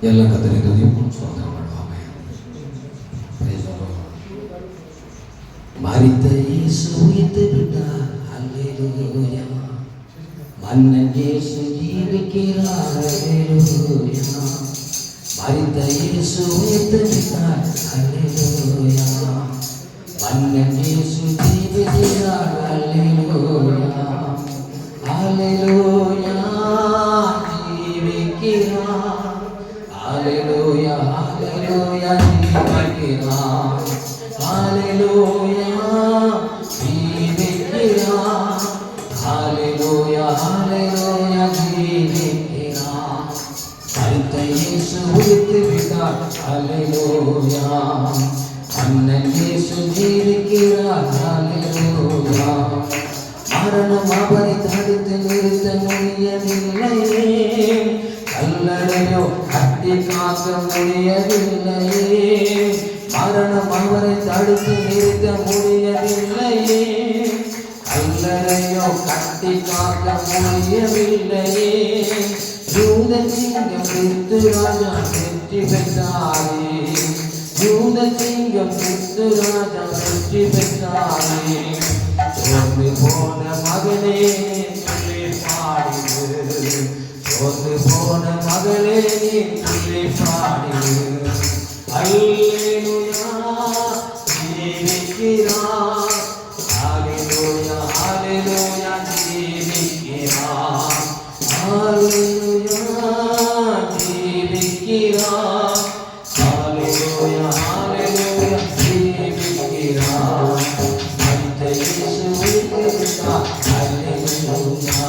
எல்லாம் கத்தனை துதியும் சோதரப்படுவாங்க. மரித்த இயேசு உயிர்த்து விட்டார். அல்லேலூயா. மன்னன் இயேசு ஜீவிக்கிறார். அல்லேலூயா. மரித்த இயேசு உயிர்த்து விட்டார். அல்லேலூயா. மன்னன் இயேசு ஜீவிக்கிறார். அல்லேலூயா. அல்லேலூயா. ஜீவிக்கிறார். அல்லேலூயா. அல்லேலூயா. ஜீவிக்கிறார். அல்லேலூயா. ஜீவிக்கிறார். அல்லேலூயா. அல்லேலூயா. ஜீவிக்கிறார். மரித்த இயேசு உயிர்த்து விட்டார். அல்லேலூயா. மன்னன் இயேசு ஜீவிக்கிறார். அல்லேலூயா. மரணம் அவரை தடுத்து நிறுத்த முடியவில்லையே. கல்லறையோ கட்டி காக்க முடியவில்லையே. மரணம் அவரை தடுத்து நிறுத்த முடியவில்லையே. கல்லறையோ கட்டி காக்க முடியவில்லையே. யூத சிங்கம் கிறிஸ்து ராஜா வெற்றி பெற்றாரே. யூத சிங்கம் கிறிஸ்து ராஜா வெற்றி பெற்றாரே. சோர்ந்து போன மகளே சொல்லி பாடிடு. சோர்ந்து போன மகளே சொல்லி பாடிடு. அல்லேலூயா. ஜீவிக்கிறார். அல்லேலூயா. அல்லேலூயா. ஜீவிக்கிறார். அல்லேலூயா. ஜீவிக்கிறார். அல்லேலூயா. அல்லேலூயா. ஜீவிக்கிறார். மரித்த இயேசு உயிர்த்து விட்டார். அல்லேலூயா.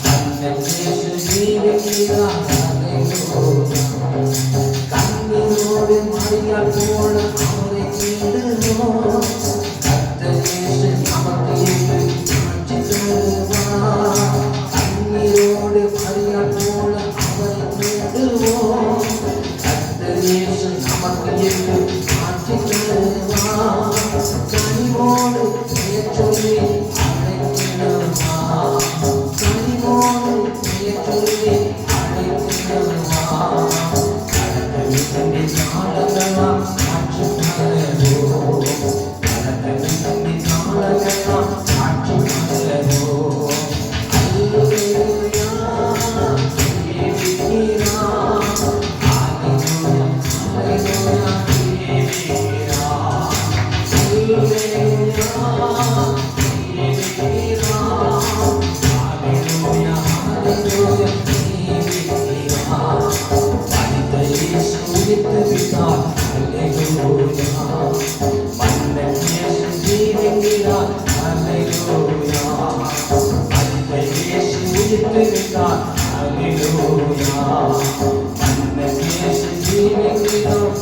மன்னன் இயேசு ஜீவிக்கிறார். அல்லேலூயா. கண்ணீரோடு மரியாள் போல அவரை தேடுவோம். கர்த்தர் இயேசு நமக்கு என்று காட்சி தருவார். கண்ணீரோடு மரியாள் போல அவரை தேடுவோம். கர்த்தர் இயேசு நமக்கு என்று காட்சி தருவார். கனிவோடு பெயர் சொல்லி அழைத்திடுவார். கனிவோடு பெயர் சொல்லி அழைத்திடுவார். கடற்கரை காலங்களாம் காட்சி தருவோம். கடற்கரை காலங்களாம் காட்சி தருவோம். அல்லேலூயா. ஜீவிக்கிறார். அல்லேலூயா. அல்லேலூயா. ஜீவிக்கிறார். அல்லேலூயா. ஜீவிக்கிறார். அல்லேலூயா. அல்லேலூயா. ஜீவிக்கிறார். மரித்த இயேசு உயிர்த்து விட்டார். அல்லேலூயா. மன்னன் இயேசு ஜீவிக்கிறார். அல்லேலூயா. மரித்த இயேசு உயிர்த்து விட்டார். அல்லேலூயா. மன்னன் இயேசு ஜீவிக்கிறார்.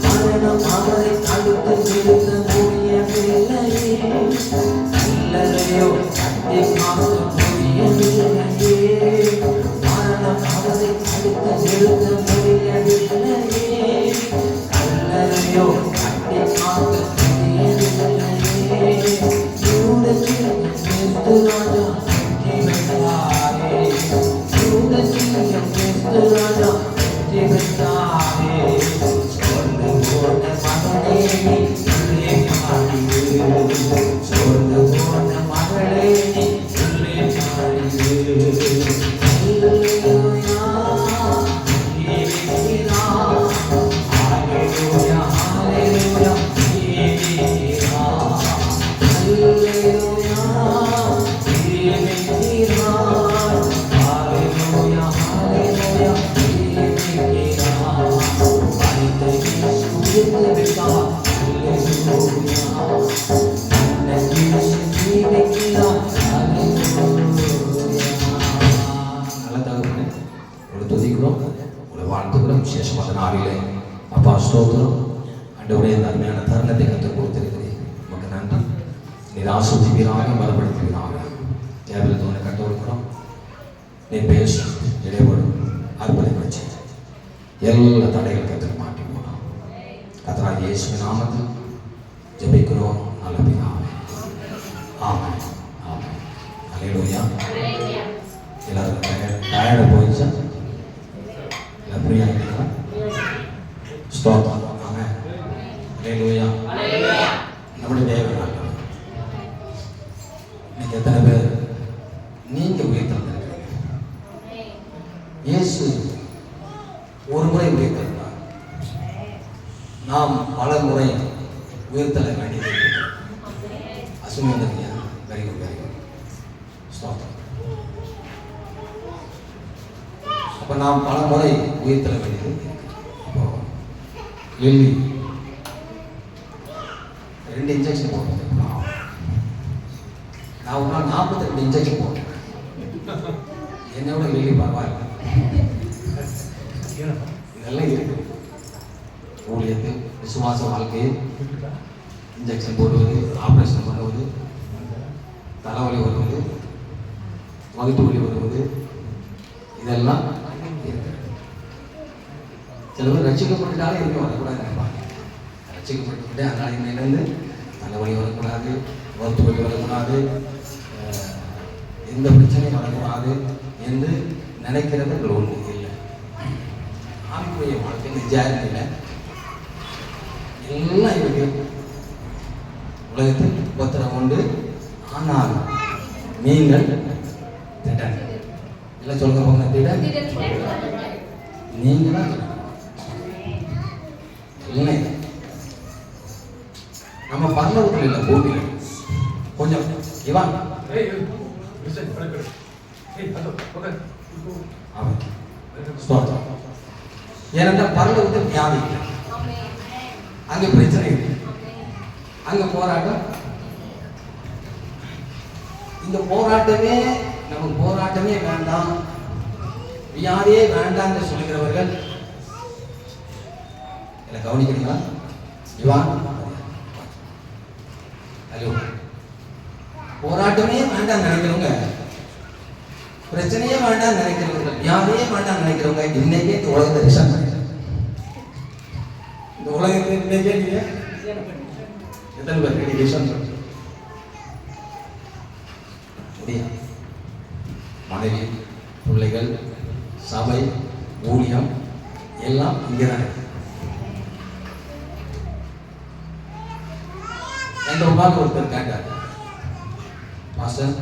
மரணம் அவரை தடுத்து நிறுத்த முடியவில்லையே. கல்லறையோ கட்டி காக்க முடியவில்லையே. மரணம் அவரை தடுத்து நிறுத்த முடியவில்லையே. கல்லறையோ கட்டி காக்க முடியவில்லையே. யூத சிங்கம் கிறிஸ்து ராஜா வெற்றி பெற்றாரே. யூத சிங்கம் கிறிஸ்து ராஜா வெற்றி பெற்றாரே. சோர்ந்து போன மகளே சொல்லி பாடிடு. சோர்ந்து போன மகளே சொல்லி பாடிடு. அல்லேலூயா. ஜீவிக்கிறார். அல்லேலூயா. அல்லேலூயா. ஜீவிக்கிறார். அல்லேலூயா. ஜீவிக்கிறார். அல்லேலூயா. அல்லேலூயா. ஜீவிக்கிறார். மரித்த இயேசு உயிர்த்து விட்டார். அல்லேலூயா. மன்னன் இயேசு ஜீவிக்கிறார். அல்லேலூயா. நல்ல தகவலே உங்களை துதிக்கிறோம், உங்களை வாழ்த்துக்கிறோம். விசேஷமாக நாளிலே அப்பா ஸ்தோத்திரம். ஆண்டவரே, இந்த அருமையான தருணத்தை கற்றுக் கொடுத்திருக்கிறேன். நமக்கு நன்றி. நீர் ஆசீர்வதிப்பீராக, பலப்படுத்துவீராக. தேவையில் தோணை கற்றுக்கிறோம். நீ பேச இடைபடும் அற்புதம் வச்சு எல்லா தடைகள் கற்றுக்க மாட்டி போனோம். கர்த்தராகிய இயேசுவின் நாமத்தில் ஜெபிக்கிறோம் நல்ல பிதாவே. ஆமென். ஆமென். அல்லேலூயா. எல்லாருக்கும் டயர்டாக போயிடுச்சா? ரெடியாக இருக்கீங்களா? ஸ்தோத்திரம். ஆமென். அல்லேலூயா. நம்முடைய தேவன் இன்னைக்கு எத்தனை பேர் நீங்க உயர்த்திருக்கிறீங்க? இயேசு ஒரு முறை உயர்த்திருந்தார், நாம் பல முறை உயர்த்தல வேண்டியது. அசுமந்தனியா வெரி குட் வெரி குட். ஸ்தோத்திரம். அப்ப நாம் பல முறை உயர்த்தல வேண்டியது. லில்லி 2 இன்ஜெக்ஷன் போட்டேன். நான் ஒரு நாள் 42 இன்ஜெக்ஷன் போட்டேன். என்னோட லில்லி பரவாயில்ல. இதெல்லாம் இருக்கு. ஊழியத்து விசுவாச வாழ்க்கையில் இன்ஜெக்ஷன் போடுவது, ஆப்ரேஷன் பண்ணுவது, தலைவலி வருவது, வகுத்து வலி வருவது, இதெல்லாம் இருக்கு. சில பேர் ரட்சிக்கப்பட்டுட்டாலே இருக்க வரக்கூடாது நினைப்பாங்க. ரட்சிக்கப்பட்டு அதனால இன்னிலிருந்து தலைவலி வரக்கூடாது, வகுத்து வலி வரக்கூடாது, எந்த பிரச்சனையும் வரக்கூடாது என்று நினைக்கிறது ஒன்று இல்லை. ஆவிக்குரிய வாழ்க்கை நிஜாயத்தில் எல்லாம் இருக்கு. உலகத்தில் உபத்திரம் உண்டு, ஆனால் நீங்கள் திடன் இல்லை சொல்லுங்க போங்க. திடன் நீங்க தான் இல்லை. நம்ம பரலோகத்தில் இல்லை, பூமியில். கொஞ்சம் இவான் ஏனென்றால் பரலோகத்தில் வியாதி இல்லை, அங்க பிரச்சனை இருக்கு, அங்க போராட்டம். இந்த போராட்டமே நமக்கு போராட்டமே வேண்டாம், வியாதியே வேண்டாம் சொல்லுகிறவர்கள் என்ன கவனிக்கிறீங்களா? இவான் ஹலோ, போராட்டமே வேண்டாம் நினைக்கிறவங்க, பிரச்சனையே வேண்டாம் நினைக்கிறவங்க, வியாதியே வேண்டாம் நினைக்கிறவங்க இன்னைக்கே இந்த உலகத்தை ரிசர்வ் பண்ணிடுறாங்க. இந்த உலகத்தை இன்னைக்கே நீங்க எத்தனை பேர் ரிசர்வ் பண்ண முடியும்? மனைவி, பிள்ளைகள், சபை, ஊழியம் எல்லாம் இங்கேதான் இருக்கு. எந்த உபாக்கு ஒருத்தர் கேட்டார், மாஸ்டர்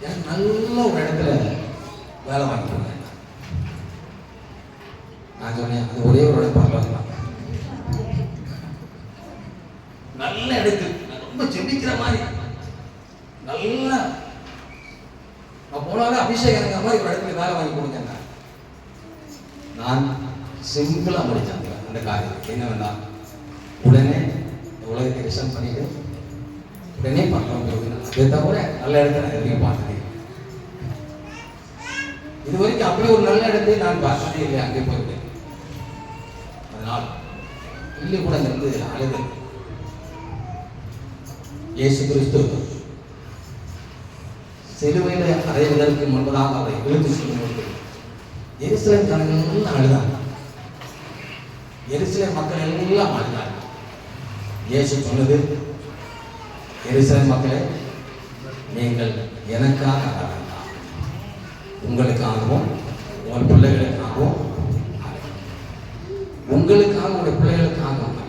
எனக்கு நல்ல ஒரு இடத்துல வேலை வாங்கி கொடுங்க. நான் சொன்னேன், அது ஒரே ஒரு இடம் பார்க்கலாம், நல்ல இடத்துல ரொம்ப ஜெபிக்கிற மாதிரி நல்லா போனாலும் அபிஷேகம் மாதிரி ஒரு இடத்துல வேலை வாங்கி கொடுங்க. நான் சிம்பிளா முடிச்சேன் அந்த காரியம். என்ன வேண்டாம், உடனே உலகத்தை ரிசர்வ் பண்ணிட்டு உடனே பண்ணலாம். அதை தவிர நல்ல இடத்துல எதையும் பார்த்ததே இது வரைக்கும். அப்படி ஒரு நல்ல இடத்தை நான் பார்த்ததே இல்லை. அங்கே போயிருக்கேன். அதனால் இல்லை கூட இருந்து அழுது இயேசு கிறிஸ்து சிலுவையில அறைவதற்கு முன்பதாக அதை இழுத்து செல்லும்போது எருசலேம் ஜனங்கள் எல்லாம் அழுதாங்க. எருசலேம் மக்கள் எல்லாம் அழுதாங்க. இயேசு சொன்னது, எருசலேம் மக்களே, நீங்கள் எனக்காக அழ வேண்டாம், உங்களுக்காகவும் உங்கள் பிள்ளைகளுக்காகவும், உங்களுக்காக உங்களுடைய பிள்ளைகளுக்காகவும்.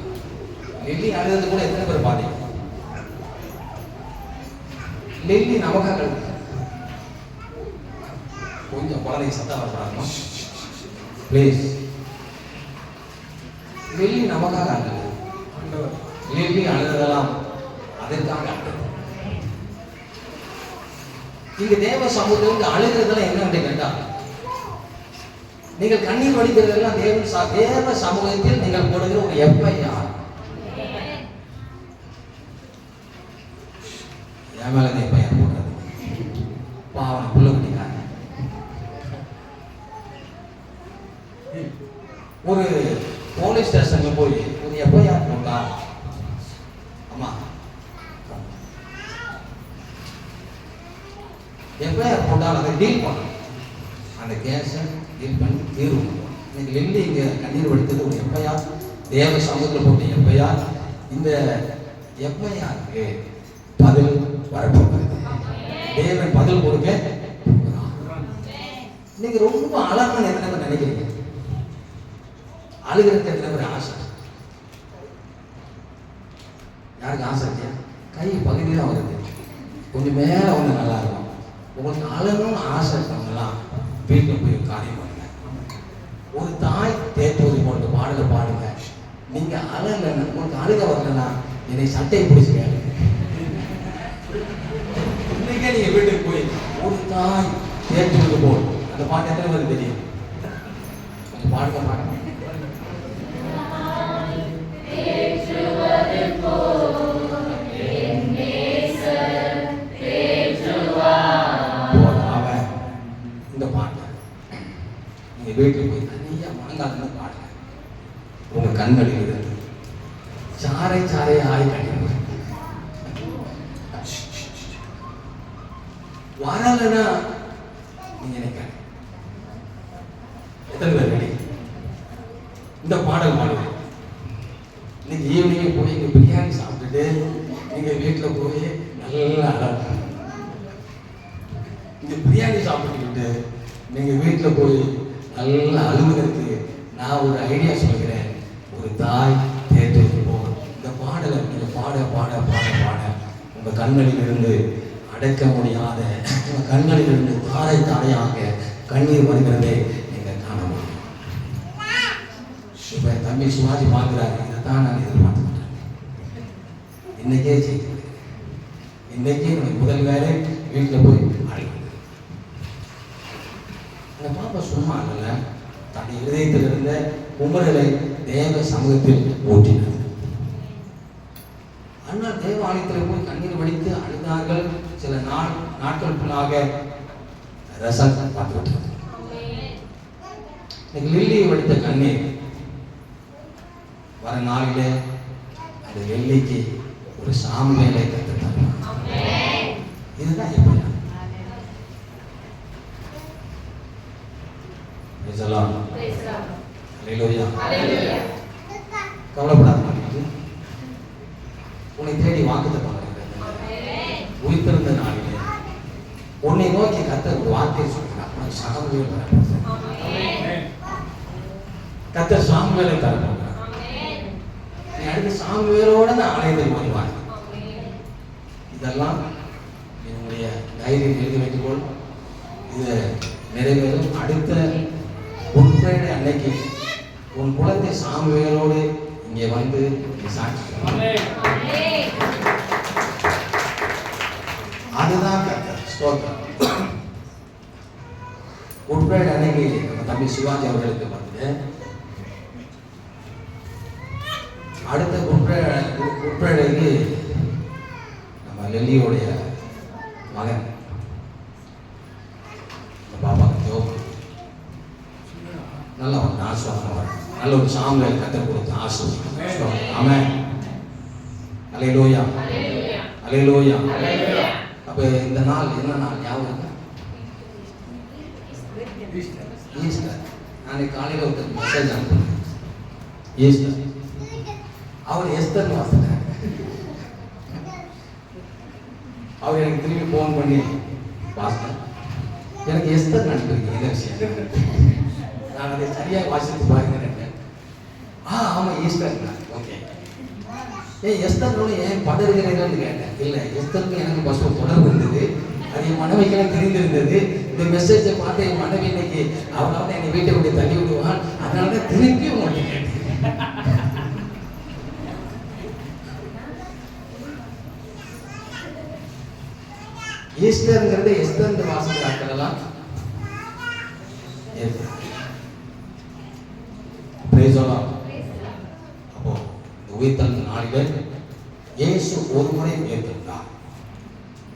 லில்லி அழுது கூட எத்தனை பேர் பாதிக்கும்? லில்லி நமக்காக அழுது. கொஞ்சம் குழந்தைங்க சத்தம் வரக்கூடாதுமா ப்ளீஸ். லில்லி நமக்காக அழுது. லில்லி அழுதெல்லாம் அதற்காக அழுது. இங்க தேவ சமூகத்தில் அழுகிறதெல்லாம் என்ன கேட்டா, நீங்கள் கண்ணீர் வடிக்கிறதெல்லாம் தேவ சமூகத்தில் நீங்கள் கொடுக்கிற ஒரு எஃப்ஐஆர். என் மேல எஃப்ஐஆர் போடுறது பாவனை புள்ள குட்டிக்காங்க. ஒரு போலீஸ் ஸ்டேஷன்ல போய் ஒரு எஃப்ஐஆர் போட்டா, ஆமா எஃப்ஐஆர் போட்டால் அதை டீல் பண்ணணும். அந்த கேஸை டீல் பண்ணி தீர்வு பண்ணுவோம். இன்னைக்கு வெளியே இங்கே கண்ணீர் வடித்தது ஒரு எஃப்ஐஆர், தேவ சமூகத்தில் போட்ட எஃப்ஐஆர். இந்த எஃப்ஐஆருக்கு பதில் வரப்போகிறது. தேவன் பதில் கொடுக்க நீங்க ரொம்ப அழகான எத்தனை நினைக்கிறீங்க? அழுகிறதுக்கு எத்தனை பேர் ஆசை? யாருக்கு ஆசை இல்லையா? கை பகுதி தான் வருது, கொஞ்சம் மேலே ஒன்று நல்லா இருக்கும். உங்களுக்கு அழகுன்னு ஆசை இருக்கவங்கலாம் வீட்டில் போய் காரியம் பண்ணுங்க. ஒரு தாய் தேர்ப்போது போன்ற பாடலை பாடுங்க. நீங்கள் அழகன்னு உங்களுக்கு அழுக வரலன்னா என்னை சட்டையை பிடிச்சிக்க. இன்னைக்கே நீங்கள் வீட்டுக்கு போய் ஒரு தாய் தேர்ப்போது போல் அந்த பாட்டு எத்தனை பேருக்கு தெரியும்? கொஞ்சம் பாடுங்க பாடுங்க. இந்த பாட்டு நீங்க வீட்டுக்கு போய் தனியா மனங்காலத்துல பாடுங்க. உங்க கண்களில் இருந்து சாரை சாரை ஆய் கண்ணீர் வரலன்னா நீங்க நினைக்க எத்தனை பேர் ரெடி இந்த பாடல் பாடுங்க. இன்னைக்கு ஈவினிங் போய் இங்க பிரியாணி சாப்பிட்டுட்டு நீங்க வீட்டுல போய் நல்லா அழகு இந்த பிரியாணி சாப்பிட்டுக்கிட்டு நீங்க வீட்டுல போய் நல்லா அழுகுறதுக்கு நான் ஒரு ஐடியா சொல்கிறேன். ஒரு தாய் தேர்தலுக்கு போகும் இந்த பாடலை நீங்க பாட பாட பாட பாட உங்க கண்களில் இருந்து அடக்க முடியாத உங்க கண்களில் இருந்து தாரை தாரையாக கண்ணீர் வருகிறதை நீங்க காண முடியும். இப்ப தம்பி சிவாஜி பார்க்கிறாரு, இதைத்தான் நான் எதிர்பார்த்துக்கிட்டேன். இன்னைக்கே செய்து இன்னைக்கே முதல் வேலை வீட்டில் போய் அழுகுது. அந்த பாப்பா சும்மா இல்லைல்ல, தன் இருதயத்தில் இருந்த குமரலை தேவ சமூகத்தில் ஊற்றினார். ஆனால் தேவ ஆலயத்தில் போய் கண்ணீர் வடித்து அழுதார்கள். சில நாட்களுக்குள்ளாக ரசம் பார்த்துவிட்டது. லில்லியை வடித்த கண்ணீர் வர நாளிலே அந்த வெள்ளிக்கு ஒரு சாமுவேலை கற்றுத்தாங்க. இதுதான் எப்படி கவலைப்படாத, உன்னை தேடி வாக்குத்தத்தம் உயிர்த்திருந்த நாளிலே உன்னை நோக்கி கர்த்தர் ஒரு வார்த்தையை சொல்கிறார். உனக்கு சாமுவேல் தரப்போகிறார். கர்த்தர் சாமுவேலை தரப்போகிறார். நீ அடுத்த சாமுவேலோட நான் ஆலயத்தில் வருவார். இதெல்லாம் என்னுடைய தைரியம் எழுதி வைத்துக்கொள். இது நிறைவேறும். அடுத்த உட்பேடை அன்னைக்கு உன் குழந்தை சாமுவேலோடு இங்கே வந்து சாட்சி. அதுதான் கர்த்தர் ஸ்தோத்திரம். உட்பேடை அன்னைக்கு நம்ம தம்பி சிவாஜி அவர்களுக்கு வந்து அடுத்த உட்பேடைக்கு நம்ம லெல்லியோடைய மகன் பாபா ஜோப் நல்ல ஒரு ஆசுவாசம், நல்ல ஒரு சாமுவேல் கர்த்தர் கொடுத்த ஆசுவாசம். ஆமென். அல்லேலூயா அல்லேலூயா. அப்ப இந்த நாள் என்ன நாள் ஞாபகம்? ஈஸ்டர். நாளைக்கு காலையில் ஒரு மெசேஜ் அனுப்புறேன். ஈஸ்டர். அவர் எஸ்தர் வாசிட்டார். அவர் எனக்கு திரும்பி போன் பண்ணி, பாஸ்டர் எனக்கு எஸ்தர் அனுப்பியிருக்கீங்க இந்த விஷயம், நான் அதை சரியாக வாசித்து பாருங்க. ஆமா ஈஸ்டர். ஓகே. எஸ்தரோட ஏன் பதறுகிறீர்கள்னு கேட்டேன். இல்லை, எஸ்தருக்கு எனக்கு பஸ் தொடர்பு இருந்தது, அது என் மனைவிக்கெல்லாம் தெரிந்திருந்தது. இந்த மெசேஜை பார்த்து என் மனைவி இன்னைக்கு அவனால என்னை வீட்டை விட்டு தள்ளி விடுவான், அதனால தான் திருப்பி உங்களுக்கு கேட்டேன். ஈஸ்டர்ங்கிறது எஸ்தர் வாசிக்கிறார்கள் எல்லாம் அப்போ உயிர்த்தெழுந்த நாளிலே இயேசு ஒரு முறை உயிர்த்தெழுந்தார்.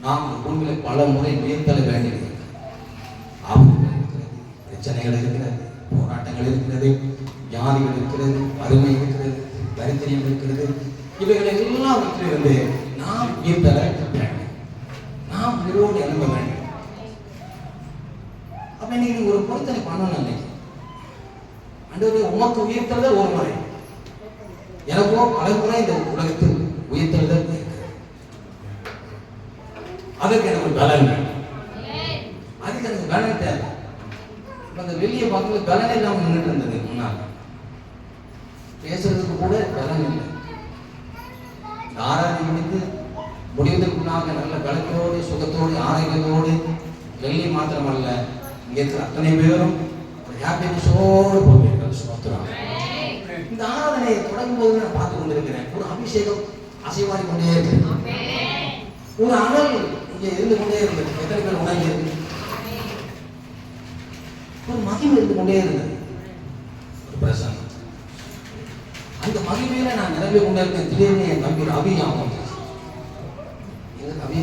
நாம் பூமியில பல முறை உயிர்த்தெழ வேண்டியது. ஆபத்துகள் இருக்கிறது, பிரச்சனைகள் இருக்கிறது, போராட்டங்கள் இருக்கிறது, வியாதிகள் இருக்கிறது, வறுமை இருக்கிறது, தரித்திரியம் இருக்கிறது. இவைகளை எல்லாம் விட்டிருந்து நாம் உயிர்த்தெழ வேண்டும். நாம் உயிரோடு எழும்ப வேண்டும். அப்ப இன்னைக்கு ஒரு பொருத்தனை பண்ணணும். அன்னைக்கு ஆண்டவரே உமக்கு உயிர்த்தெழுதல் ஒரு முறை, எனக்கோ பல முறை இந்த உலகத்தில் உயிர்த்தெழுதல் இருக்கிறது. அதுக்கு எனக்கு பலன் வேண்டும். அதுக்கு எனக்கு பலன் தேவை. அந்த வெளியே பார்க்கும்போது பலனே இல்லாமல் நின்றுட்டு இருந்தது முன்னால். பேசுறதுக்கு கூட பலம் இல்லை. ஆராதனை முடிந்து முடிவதற்குள்ளாக நல்ல பலத்தோடு சுகத்தோடு ஆரோக்கியத்தோடு வெள்ளி மாத்திரமல்ல, இங்கே இருக்கிற அத்தனை பேரும் ஹாப்பினஸோடு போவீர்கள். சுமத்துறாங்க. இந்த ஆராதனையை தொடங்கும் போது நான் பார்த்து கொண்டிருக்கிறேன். ஒரு அபிஷேகம் அசைவாடி கொண்டே இருக்கு. ஒரு அனல் இங்கே இருந்து கொண்டே இருந்தது. எத்தனை பேர் உணர்ந்து இருக்கு? ஒரு மகிமை இருந்து கொண்டே இருந்தது. ஒரு பிரசன்னம். அந்த மகிமையில நான் நிரம்பி கொண்டே இருக்கேன். திடீர்னு என் தம்பி ரவி ஞாபகம் எங்க கவி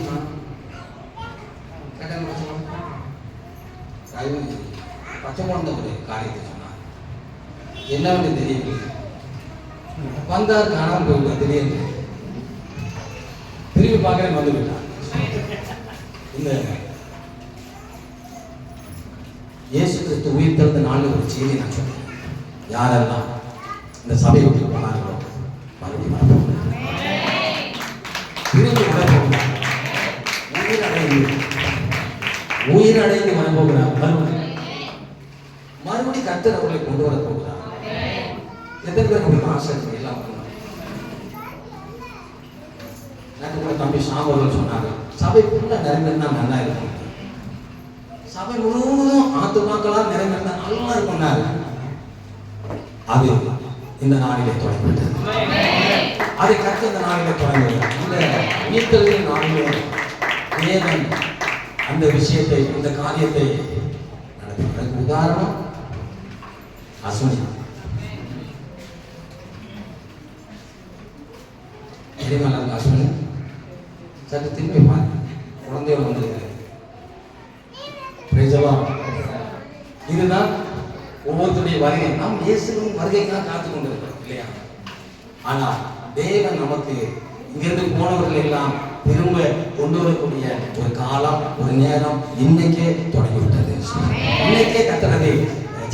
பச்சை குழந்தை ஒரு காரியத்தை சொன்னார். என்னன்னு தெரியல. வந்தார், காணாமல் போயிட்டார். திடீர்னு திரும்பி பார்க்கிறேன், வந்து விட்டார். இந்த இயேசு கிறிஸ்து உயிர் தெழுந்த நாளில் ஒரு செய்தி நான் சொன்னேன். யாரெல்லாம் இந்த சபை விட்டு போனார்களோ மறுபடியும் வரப்போகிறார். திரும்பி வரப்போகிறார். உயிரடைந்து வரப்போகிறார். மறுபடி கர்த்தர் அவர்களை கொண்டு வர போகிறார். எத்தனை பேர் உங்களுக்கு ஆசை எல்லாம் கூட தம்பி சாம்பர்கள் சொன்னாங்க, சபை கூட நிறைந்திருந்தா நல்லா இருக்கும், சபை முழுவதும் ஆத்துமாக்களால் நிறைந்திருந்தா நல்லா இருக்கும்னாரு. அது இந்த நாளிலே தொடங்கிவிட்டது. அதை கற்று இந்த நாளிலே தொடங்கிவிட்டது. இந்த உயிர்த்தெழுதல் நாளிலே தேவன் அந்த விஷயத்தை, இந்த காரியத்தை நடத்துவதற்கு உதாரணம் அஸ்வினி. தெரியுமா அஸ்வினி? சற்று திரும்பி பாருங்க. குழந்தையோட வந்திருக்கிறது. இதுதான் ஒவ்வொருத்தருடைய வருகை. நாம் இயேசுவின் வருகைக்காக காத்துக் கொண்டிருக்கிறோம் இல்லையா? ஆனால் தேவன் நமக்கு இங்கிருந்து போனவர்கள் எல்லாம் திரும்ப கொண்டு வரக்கூடிய ஒரு காலம், ஒரு நேரம் இன்னைக்கே தொடங்கிவிட்டது. இன்னைக்கே கத்துறதை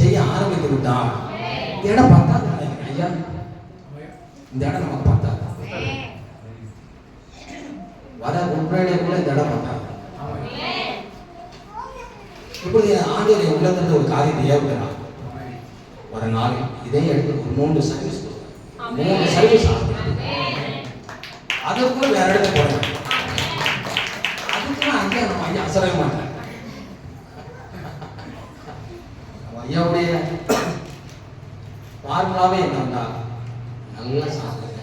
செய்ய ஆரம்பித்து விட்டான். இந்த இடம் பார்த்தா ஐயா, இந்த இடம் நமக்கு பார்த்தா வர உங்களுடைய கூட இந்த இடம் பார்த்தா இப்படி ஆண்டவரை உள்ளத்திலிருந்து ஒரு காரியத்தை ஏவுகிறான். ஒரு நாள் இதே எடுத்து ஒரு 3 சர்வீஸ் அதுக்குள்ள வேற இடத்துல போறேன். அதுக்கு அங்கே நம்ம ஐயா அசரவே மாட்டேன். ஐயாவுடைய பார்முலாவே என்னன்னா, நல்லா சாப்பிடுங்க,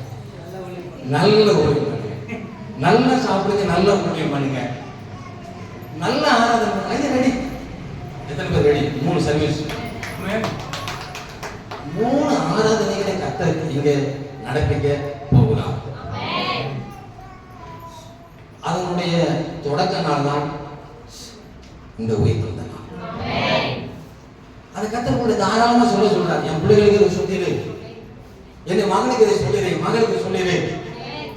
நல்ல ஓய்வு பண்ணுங்க, நல்லா சாப்பிடுங்க, நல்ல ஊழியம் பண்ணுங்க, நல்ல ஆராதனை. ஐயா ரெடி. எத்தனை பேர் ரெடி? 3 சர்வீஸ், 3 ஆராதனைகளை கர்த்தர் இங்கே நடப்பிக்க போகிறார். அதனுடைய தொடக்க நாள் தான் இந்த உயிர்த்தெழுந்த நாள். அதை கர்த்தர் கூட தாராளமா சொல்றார். என் பிள்ளைகளுக்கு இதை சொல்லிடு, என் மகனுக்கு இதை சொல்லிடு, மகளுக்கு சொல்லிடு,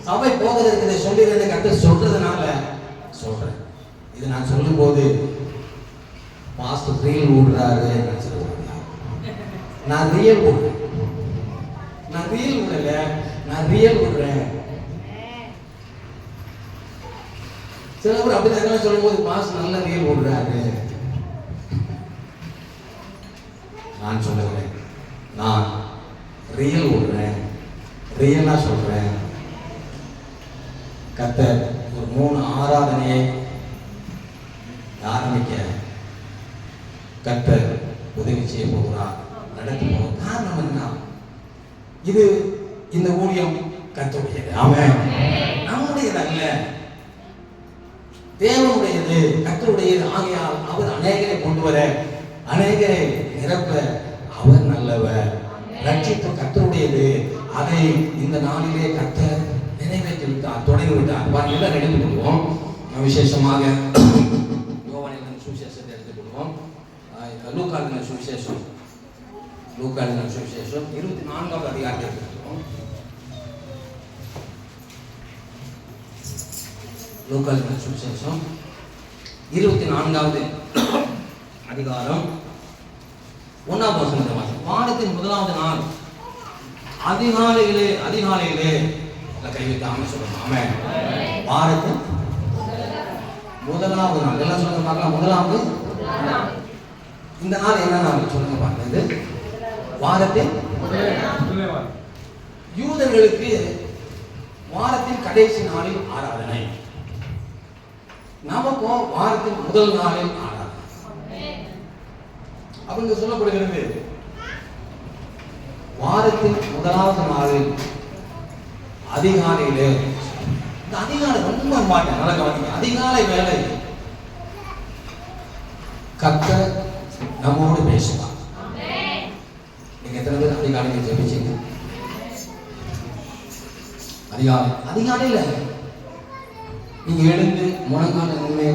சபை போகிறதுக்கு இதை சொல்லிடு கர்த்தர் சொல்றதுனால சொல்றேன். இது நான் சொல்லும் போது பாஸ்டர் ரீல் விடுறாரு, நான் ரியல் விடுறேன். நான் ரீல் விடல, நான் ரியல் விடுறேன். சில பேர் அப்படி தான் சொல்லும் போது பாஸ்டர் நல்ல ரியல் விடுறாரு. நான் சொல்லுகிறேன், நான் ரியல் விடுறேன், ரியலா சொல்றேன். கர்த்தர் ஒரு 3 ஆராதனையை ஆரம்பிக்க கர்த்தர் உதவி செய்ய போகிறார், நடத்தி போகிறார். காரணம் என்ன? இது இந்த ஊழியம் கர்த்தருடையது. ஆமென். நம்முடையது அல்ல, தேவனுடையது, கர்த்தருடையது. ஆகையால் அவர் அநேகரை கொண்டு வர, அநேகரை நிரப்ப அவர் நல்லவர். ரட்சிப்பு கர்த்தருடையது. அதை இந்த நாளிலே கர்த்தர் நிறைவேற்றி விட்டார், தொடங்கி விட்டார். பாருங்க, எடுத்துக் கொள்வோம். விசேஷமாக யோவானின் சுவிசேஷத்தை எடுத்துக் கொள்வோம். லூக்காவின் சுவிசேஷம், லூக்காவின் சுவிசேஷம் 24வது அதிகாரத்தை எடுத்துக்கொள்வோம். லூக்காவின் சுவிசேஷம் 24வது அதிகாரம் 1ஆம் வசனத்தை வாசிப்போம். வாரத்தின் 1வது நாள் அதிகாலையிலே கை வைத்து ஆமென் சொல்லுங்க. ஆமென். வாரத்தின் 1வது நாள் எல்லாம் சொல்லுங்க பார்க்கலாம். 1வது இந்த நாள் என்ன நாள் சொல்லுங்க பார்க்கலாம். இது வாரத்தின் யூதர்களுக்கு வாரத்தின் கடைசி நாளில் ஆராதனை, நமக்கும் வாரத்தின் முதல் நாளில் ஆராதனை. அவங்க சொல்லப்படுகிறது வாரத்தின் முதலாவது நாளில் அதிகாலையிலே, இந்த அதிகாலை ரொம்ப மாட்டேன், நல்லா கவனிங்க. அதிகாலை வேலை கர்த்தர் நம்மோடு பேசுவார். நீங்க எத்தனை பேர் அதிகாலையில் ஜெபிச்சீங்க? அதிகாலையில நீங்க எழுந்து முழங்கால நின்று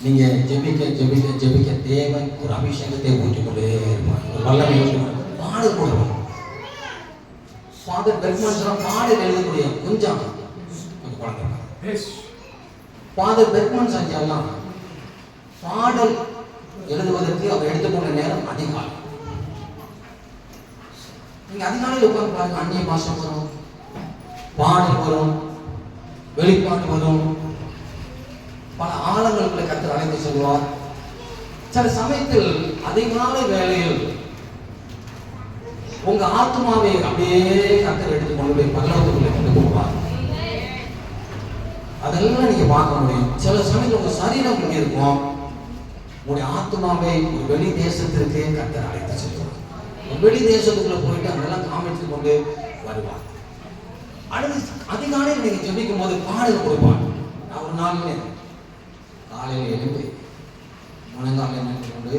நீங்க ஜெபிக்க ஜெபிக்க ஜெபிக்க தேவன் ஒரு அபிஷேகத்தை ஊற்றிக் கொண்டே இருப்பார், ஒரு வல்லமை ஊற்றி பாடு போடுவார். ஃபாதர் பெர்க்மன்ஸ் பாடல் எழுதக்கூடிய கொஞ்சம் குழந்தை ஃபாதர் பெர்க்மன்ஸ் ஐயாலாம் பாடல் எழுதுவதற்கு அவர் எடுத்துக்கொண்ட நேரம் அதிகாலை. நீங்க அதிகாலையில் உட்கார்ந்து பாருங்க, அந்நிய பாஷை வரும், பாடல் வரும், வெளிப்பாடு வரும், பல ஆழங்களுக்குள்ள கர்த்தர் அழைத்து செல்வார். சில சமயத்தில் அதிகாலை வேளையில் உங்க ஆத்மாவை அப்படியே கர்த்தர் எடுத்து கொண்டு போய் பரலோகத்துக்குள்ள கொண்டு போவார். அதெல்லாம் நீங்க பார்க்க முடியும். சில சமயத்தில் உங்க சரீரம் இங்க இருக்கும், உங்களுடைய ஆத்மாவை ஒரு வெளி தேசத்திற்கு கர்த்தர் அழைத்து செல்வார். ஒரு வெளி தேசத்துக்குள்ள போயிட்டு அங்கெல்லாம் காமிச்சு கொண்டு வருவார். அடுத்து அதிகாலையில் நீங்க ஜெபிக்கும் போது பாடல் கொடுப்பார். நான் ஒரு நாள் காலையில் எழுந்து முழங்கால நின்று கொண்டு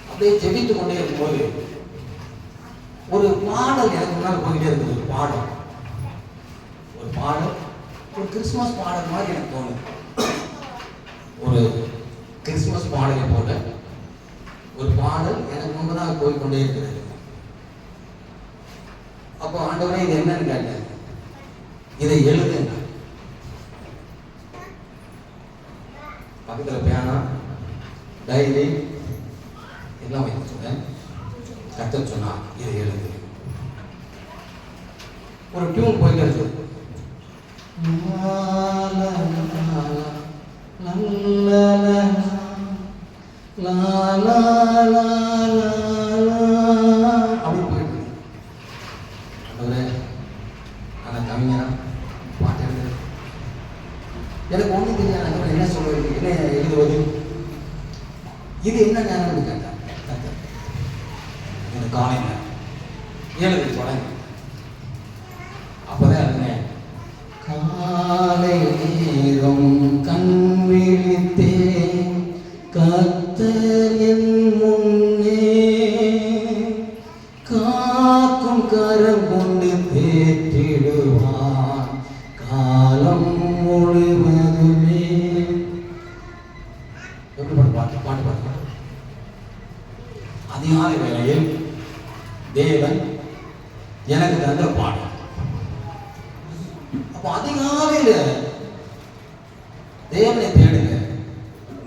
அப்படியே ஜெபித்து கொண்டே இருக்கும்போது ஒரு பாடல் எனக்கு முன்னால் போயிட்டே இருக்குது. ஒரு பாடல் ஒரு கிறிஸ்துமஸ் பாடல் மாதிரி எனக்கு தோணும். ஒரு கிறிஸ்துமஸ் பாடலை போல ஒரு பாடல் எனக்கு முன்பதாக போய்கொண்டே இருக்கிறது. அப்போ ஆண்டவரே இது என்னன்னு கேட்டேன், இதை எழுதுங்க. பக்கத்தில் பேனா டைரி எல்லாம் வைக்க சொன்னேன். கர்த்தர் சொன்னா இதை எழுது. ஒரு டியூன் போயிட்டு இருக்கு, அப்படி போயிட்டு ஆனா கவிஞரா பாட்டு எழுது எனக்கு ஒண்ணு தெரியாது. என்ன சொல்றது, என்ன எழுதுவது, இது என்ன நேரம் கேட்டேன். இந்த காலையில எழுது தொடங்க. அப்பதான் இருந்தேன், காலை நேரம் கண் விழித்தே கர்த்தர் என் முன்னே காக்கும் கரம் கொண்டு தேற்றிடுவார் காலம் முழுவதுமே. எப்படி பாட்டு பாட்டு பாட்டு பாட்டு. அதிகாலை வேளையில் தேவன் எனக்கு தந்த பாடம். அப்போ அதிகாலையில தேவனை தேடுங்க.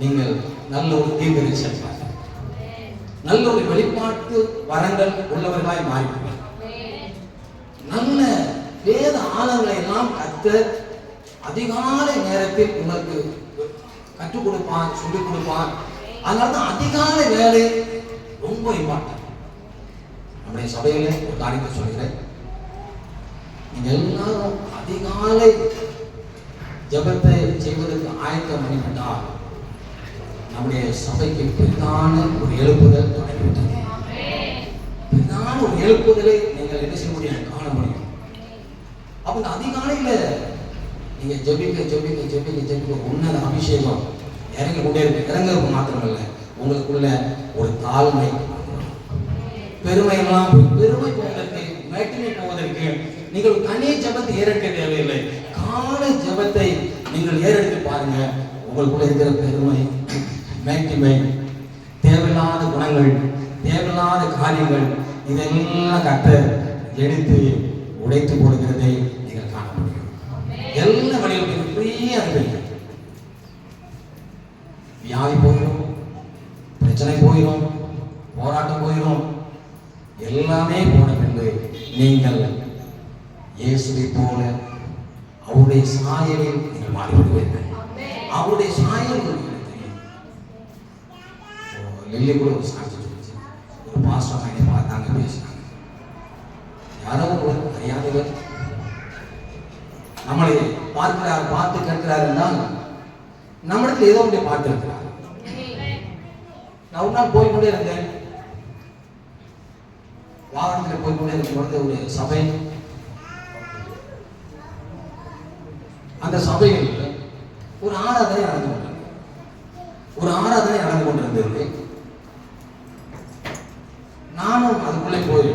நீங்கள் நல்ல ஒரு தீர்க்கதரிசனம், நல்ல ஒரு வெளிப்பாட்டு வரங்கள் உள்ளவர்களாய் மாறிவிடுங்கள். நல்ல வேத ஆழங்களை எல்லாம் கர்த்தர் அதிகாலை நேரத்தில் உங்களுக்கு கற்றுக் கொடுப்பான், சொல்லிக் கொடுப்பான். அதனால்தான் அதிகாலை வேலை ரொம்ப இம்பார்ட்டன்ட். நம்முடைய சபையில ஒரு காரியத்தை சொல்கிறேன், நீங்க எல்லாரும் அதிகாலை ஜெபத்தை செய்வதற்கு ஆயத்தம் பண்ணிவிட்டால் நம்முடைய சபைக்கு பெரிதான ஒரு எழுப்புதல் தொடங்கிவிட்டது. பெரிதான ஒரு எழுப்புதலை நீங்கள் என்ன செய்ய முடியும், காண முடியும். அப்ப அதிகாலையில நீங்க ஜெபிக்க ஜெபிக்க ஜெபிக்க ஜெபிக்க உன்னத அபிஷேகம் இறங்கி கொண்டே இருக்கு. இறங்குறது மாத்திரமல்ல, உங்களுக்குள்ள ஒரு தாழ்மை, பெருமையெல்லாம் பெருமை போவதற்கு, மேட்டினை போவதற்கு நீங்கள் தனி ஜெபத்தை ஏறெடுக்க தேவையில்லை. காலை ஜெபத்தை நீங்கள் ஏறெடுத்து பாருங்க. உங்களுக்குள்ள இருக்கிற பெருமை, மேட்டிமை, தேவையில்லாத குணங்கள், தேவையில்லாத காரியங்கள், இதெல்லாம் கர்த்தர் எடுத்து உடைத்து போடுகிறதை நீங்கள் காண முடியும். எல்லா வழிகளுக்கும் ஃப்ரீயா இருப்பீங்க. வியாதி போயிடும், பிரச்சனை போயிடும், போராட்டம் போயிடும். எல்லாமே போன பின்பு நீங்கள் இயேசுவை போல அவருடைய சாயலில் நீங்கள் மாறிவிடுவீர்கள். அவருடைய சாயல் உங்களுக்கு தெரியும். லில்லி கூட ஒரு சாட்சி சொல்லிச்சு. ஒரு பாஸ்டர் என்னை பார்த்தாங்க, பேசினாங்க. யாரோ ஒருவர் அறியாதவர் நம்மளை பார்க்கிறார், பார்த்து கேட்கிறார் என்றால் நம்மிடத்தில் ஏதோ ஒன்றை பார்த்திருக்கிறார். நான் ஒரு நாள் போய்கொண்டே இருந்தேன். வாகனத்தில் போய்கொண்டே இருக்கும் பொழுது ஒரு சபை, அந்த சபையில் ஒரு ஆராதனை நடந்து கொண்டிருந்தது. நானும் அதுக்குள்ளே போய்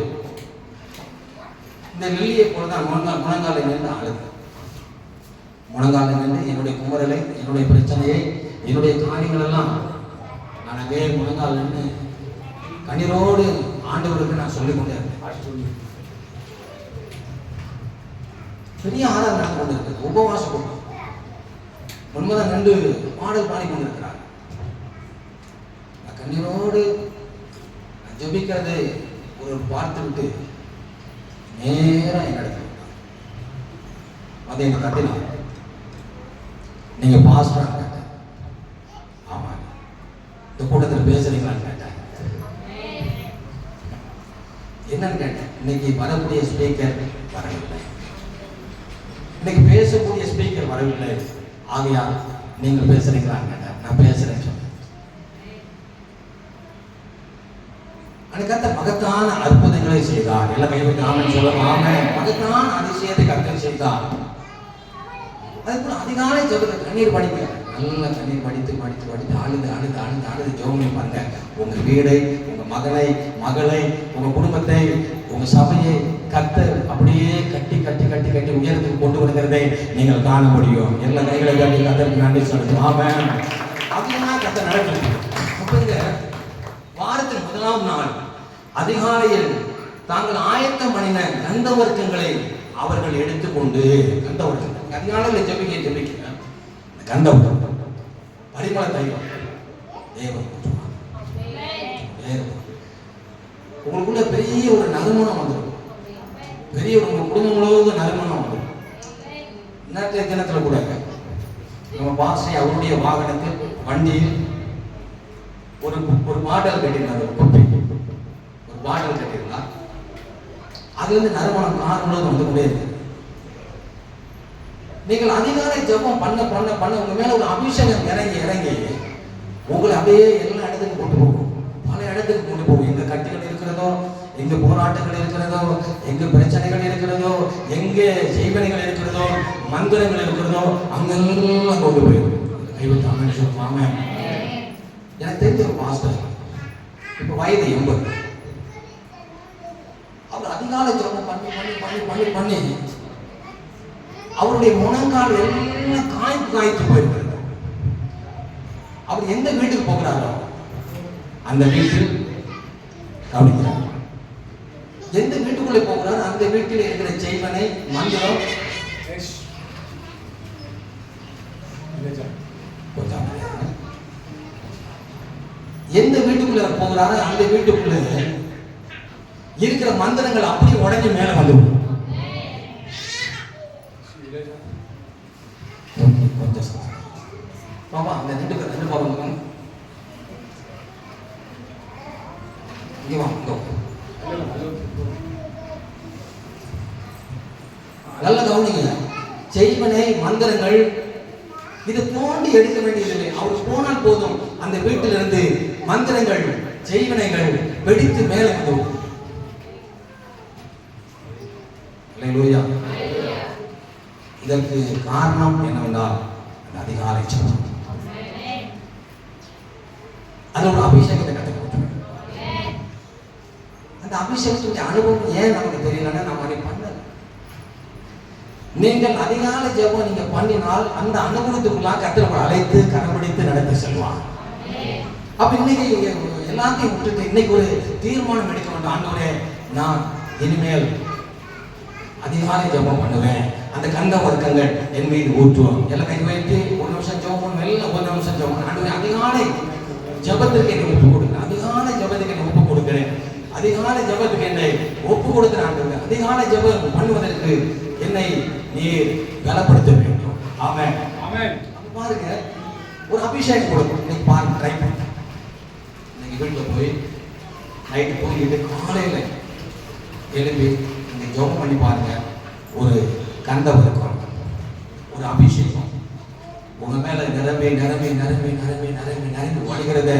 இந்த வெள்ளியை போலதான் முழங்காலை நின்று அழுது, முழங்காலை நின்று என்னுடைய குமரலை, என்னுடைய பிரச்சனையை, என்னுடைய காரியங்கள் எல்லாம் நான் அங்கே முழங்கால் நின்று கண்ணீரோடு ஆண்டவருக்கு நான் சொல்லிக் கொண்டே இருந்தேன். பெரிய ஆராதனை நடந்து கொண்டிருக்கிறது. உபவாச கூட்டம் முன்பதான் நின்று பாடல் பாடிக்கொண்டிருக்கிறார். நான் கண்ணீரோடு ஜெபிக்கிறதை ஒரு பார்த்து விட்டு நேரம் என்னிடத்தில் அதை என்ன கட்டினார். நீங்க பாஸ்டரா கேட்டேன். ஆமா, இந்த கூட்டத்தில் பேசுறீங்களான்னு கேட்டேன். என்னன்னு கேட்டேன். இன்னைக்கு வரக்கூடிய ஸ்பீக்கர் வரவில்லை, இன்னைக்கு பேசக்கூடிய ஸ்பீக்கர் வரவில்லை, ஆகையால் நீங்கள் பேசுறீங்களான்னு கேட்டேன். நான் பேசுறேன்னு சொன்னேன். கர்த்தர் மகத்தான அற்புதங்களை செய்தார். எல்லாம் கைவிட்டு ஆமென் சொல்லுங்க. ஆமென். மகத்தான அதிசயத்தை கர்த்தர் செய்தார். அதுக்குள்ள அதிகாலை ஜெபத்துல கண்ணீர் வடிக்க, நல்ல கண்ணீர் வடித்து அழுது ஜெபம் பண்ணுங்க. உங்க வீடை, உங்க மகனை, மகளை, உங்க குடும்பத்தை, உங்க சபையை கர்த்தர் அப்படியே கட்டி கட்டி கட்டி கட்டி உயரத்துக்கு கொண்டு வருகிறதை நீங்கள் காண முடியும். எல்லா கைகளை கட்டி கர்த்தருக்கு நன்றி சொல்லுங்க. ஆமென். அதுதான் கர்த்தர் நடக்குது. அப்பங்க வாரத்தின் முதலாம் நாள் அதிகாலையில் தாங்கள் ஆயத்தம் பண்ணின கந்தவர்க்கங்களை அவர்கள் எடுத்துக்கொண்டு, கந்தவர்க்கம் அதிகாலையில் ஜெபிக்க கந்தவர்க்கம் பரிமள தைலம் தேவன் உங்களுக்குள்ள பெரிய ஒரு நறுமணம் வந்துடும். பெரிய உங்க குடும்பம் முழுவதும் நறுமணம் வந்துடும். நேற்றைய தினத்துல கூட நம்ம பாசை அவருடைய வாகனத்தில் வண்டியில் ஒரு பாட்டல் கட்டியிருந்தார். ஒரு குப்பை ஒரு பாட்டல் கட்டியிருந்தார். அது வந்து நறுமணம் கார் முழுவதும் வந்து கொண்டே இருக்கு. நீங்கள் அதிகாலை ஜெபம் பண்ண பண்ண பண்ண உங்க மேல ஒரு அபிஷேகம் இறங்கி உங்களை அப்படியே எல்லா இடத்துக்கும் கொண்டு போகும். பல இடத்துக்கு கொண்டு போகும். எங்க கட்டுகள் இருக்கிறதோ, எங்க போராட்டங்கள் இருக்கிறதோ, எங்க பிரச்சனைகள் இருக்கிறதோ, எங்க செய்வனைகள் இருக்கிறதோ, மந்திரங்கள் இருக்கிறதோ, அங்கெல்லாம் கொண்டு போயிடும். கைவிட்டு ஆமென் சொல்லுவாங்க. எனக்கு தெரிஞ்ச ஒரு பாஸ்டர், இப்ப வயது 80. அவர் அதிகாலை ஜெபம் பண்ணி பண்ணி பண்ணி பண்ணி பண்ணி அவருடைய முழங்கால் எல்லாம் காய்த்து போயிருக்கிறது. அவர் எந்த வீட்டுக்கு போகிறாரோ அந்த வீட்டில் கவனிக்கிறார். எந்த வீட்டுக்குள்ளே போகிறாரோ அந்த வீட்டில் இருக்கிற செய்வனை, மந்திரம் எந்த வீட்டுக்குள்ள போகிறாரோ அந்த வீட்டுக்குள்ள இருக்கிற மந்திரங்கள் அப்படியே உடஞ்சி மேல வந்துவிடும். பாபா அந்த ரெண்டு பாருங்க, இங்க வாங்க. நல்ல கவனிங்க. செய்வனை, மந்திரங்கள் இது தோண்டி எடுக்க வேண்டியதில்லை. அவர் போனால் போதும் அந்த வீட்டிலிருந்து மந்திரங்கள், செய்வனைகள் வெடித்து மேலே வந்துவிடும். அல்லேலூயா. இதற்கு காரணம் என்னவென்றால் அந்த அதிகாலை ஜெபம். அது ஒரு அபிஷேகத்தை கற்றுக்கொடுத்து, அந்த அபிஷேகத்துடைய அனுபவம் ஏன் நமக்கு தெரியலன்னா நம்ம அதை பண்ணல. நீங்கள் அதிகாலை ஜெபம் நீங்க பண்ணினால் அந்த அனுபவத்துக்குள்ள கர்த்தர் அழைத்து கரம்பிடித்து நடத்தி செல்வார். அப்ப இன்னைக்கு எல்லாத்தையும் விட்டுட்டு இன்னைக்கு ஒரு தீர்மானம் எடுக்க வேண்டும். ஆண்டவரே, நான் இனிமேல் அதிகாலை ஜெபம் பண்ணுவேன். அந்த கந்த வர்க்கங்கள் என் மீது ஊற்றுவோம். எல்லாம் கை வைத்து ஒரு நிமிஷம் ஜெபம், எல்லாம் ஒரு நிமிஷம் ஜெபம். ஆண்டவரே, அதிகாலை ஜெபத்துக்கு என்னை ஒப்பு கொடுக்கிறேன். அதிகாலை ஜெபத்துக்கு என்னை ஒப்பு கொடுக்கிறேன். அதிகாலை ஜெபத்துக்கு என்னை ஒப்பு கொடுக்கிறேன். ஆண்டவரே, அதிகாலை ஜெபம் பண்ணுவதற்கு என்னை நீர் பலப்படுத்த வேண்டும். ஆமென். ஆமென். பாருங்க, ஒரு அபிஷேகம் கொடுக்கும். இன்னைக்கு பாருங்க, ட்ரை பண்ணுங்க. இன்னைக்கு வீட்டில் போய் நைட்டு போயிட்டு காலையில் எழுப்பி இந்த ஜெபம் பண்ணி பாருங்க. ஒரு கந்தம் இருக்கும், ஒரு அபிஷேகம் உங்க மேல நிரம்பி நிரம்பி நிரம்பி நிரம்பி நிரம்பி நிரம்பி வழிகிறத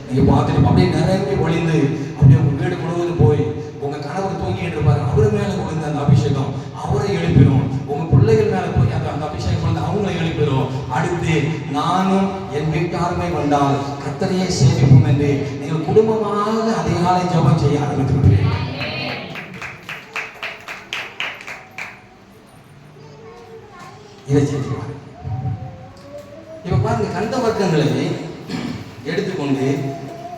நீங்க பார்த்துட்டு அப்படியே நிரம்பி வழிந்து அப்படியே உங்க வீடு முழுவதும் போய் உங்க கணவர் தூங்கிட்டு இருப்பாரு, அவர் மேல விழுந்த அந்த அபிஷேகம் அவரை எழுப்பிடும். உங்க பிள்ளைகள் மேல போய் அந்த அபிஷேகம் விழுந்து அவங்களை எழுப்பிடும். அடுத்து நானும் என் வீட்டாருமே வந்தால் கர்த்தரையே சேவிப்போம் என்று நீங்கள் குடும்பமாக அதிகாலை ஜெபம் செய்ய ஆரம்பித்து விடுவீர்கள். இதை செஞ்சுவாங்க. இப்ப பாருங்க, கந்த வர்க்கங்களை எடுத்துக்கொண்டு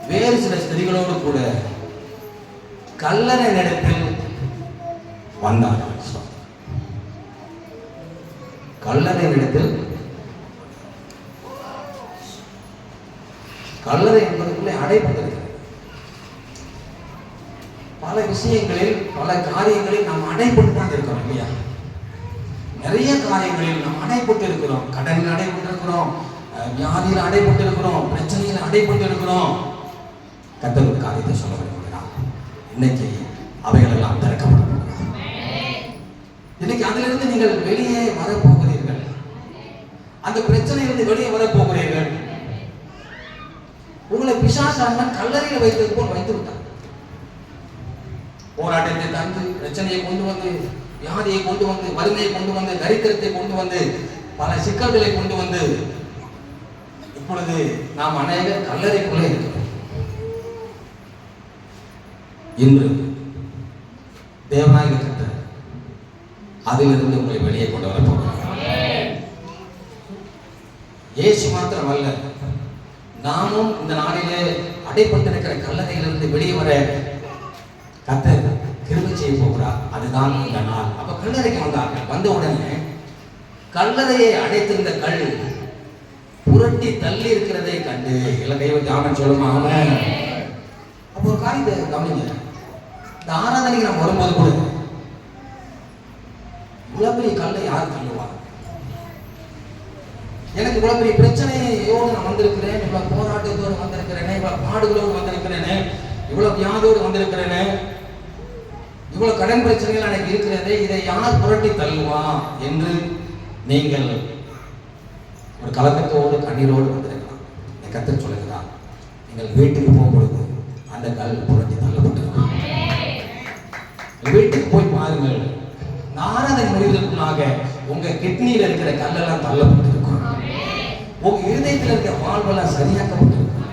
வேறு சில ஸ்திரீகளோடு கூட கல்லறை இடத்தில் வந்தார்கள். கல்லறை இடத்தில், கல்லறை என்பதற்குள்ளே அடைப்பட்டிருக்கிறது. பல விஷயங்களில் பல காரியங்களில் நாம் அடைப்பட்டு தான் இருக்கிறோம் இல்லையா? நிறைய காரியங்களில் நாம் அடைப்பட்டு இருக்கிறோம். கடனில் அடைப்பட்டு இருக்கிறோம், வியாதியில் அடைப்பட்டு இருக்கிறோம், பிரச்சனையில் அடைப்பட்டு இருக்கிறோம். கர்த்தர் ஒரு காரியத்தை சொல்ல விரும்புகிறார். இன்னைக்கு அவைகள் எல்லாம் திறக்கப்பட போகிறது. இன்னைக்கு அதிலிருந்து நீங்கள் வெளியே வரப்போகிறீர்கள். அந்த பிரச்சனையிலிருந்து வெளியே வரப்போகிறீர்கள். உங்களை பிசாசானவன் கல்லறையில் வைத்தது போல் வைத்து விட்டார். போராட்டத்தை தந்து, பிரச்சனையை கொண்டு வந்து, வியாதியை கொண்டு வந்து, வறுமையை கொண்டு வந்து, தரித்திரத்தை கொண்டு வந்து, பல சிக்கல்களை கொண்டு வந்து, இப்பொழுது நாம் அநேகர் கல்லறைக்குள்ளே இருக்கிறோம். இன்று தேவனாகிய கர்த்தர் அதிலிருந்து உங்களை வெளியே கொண்டு வர போகிறார். இயேசு மாத்திரமல்ல, நாமும் இந்த நாளிலே அடைப்பட்டிருக்கிற கல்லறையிலிருந்து வெளியே வர கர்த்தர் கிருபை செய்ய போகிறார். அதுதான் இந்த நாள். அப்ப கல்லறைக்கு வந்தார்கள். வந்த உடனே கல்லறையை அடைத்திருந்த கல் புரட்டி தள்ளி இருக்கிறதை கண்டு எல்லாம் தெய்வத்தை ஆமென் சொல்லுமா? ஆமென். அப்போ ஒரு காரியத்தை கவனிங்க. இந்த ஆராதனைக்கு நம்ம வரும்போது கூட இவ்வளவு பெரிய கல்லை யார் தள்ளுவாங்க? எனக்கு இவ்வளவு பெரிய பிரச்சனையோடு நான் வந்திருக்கிறேன், இவ்வளவு போராட்டத்தோடு வந்திருக்கிறேனே, இவ்வளவு பாடுகளோடு வந்திருக்கிறேனே, இவ்வளவு வியாதியோடு வந்திருக்கிறேனே, இவ்வளவு கடன் பிரச்சனைகள் எனக்கு இருக்கிறதே, இதை யார் புரட்டி தள்ளுவா என்று நீங்கள் ஒரு கலக்கத்தோடு கண்ணீரோடு வந்திருக்கலாம். கர்த்தர் சொல்லுகிறார், நீங்கள் வீட்டுக்கு போகும்பொழுது அந்த கல் புரட்டி தள்ளப்பட்டிருக்கும். வீட்டுக்கு போய் பாருங்கள், ஆராதனை முடிவதற்குள்ளாக உங்க கிட்னியில இருக்கிற கல்லெல்லாம் தள்ளப்பட்டிருக்கும். உங்க இருதயத்தில் இருக்கிற வாழ்வெல்லாம் சரியாக்கப்பட்டிருக்கும்.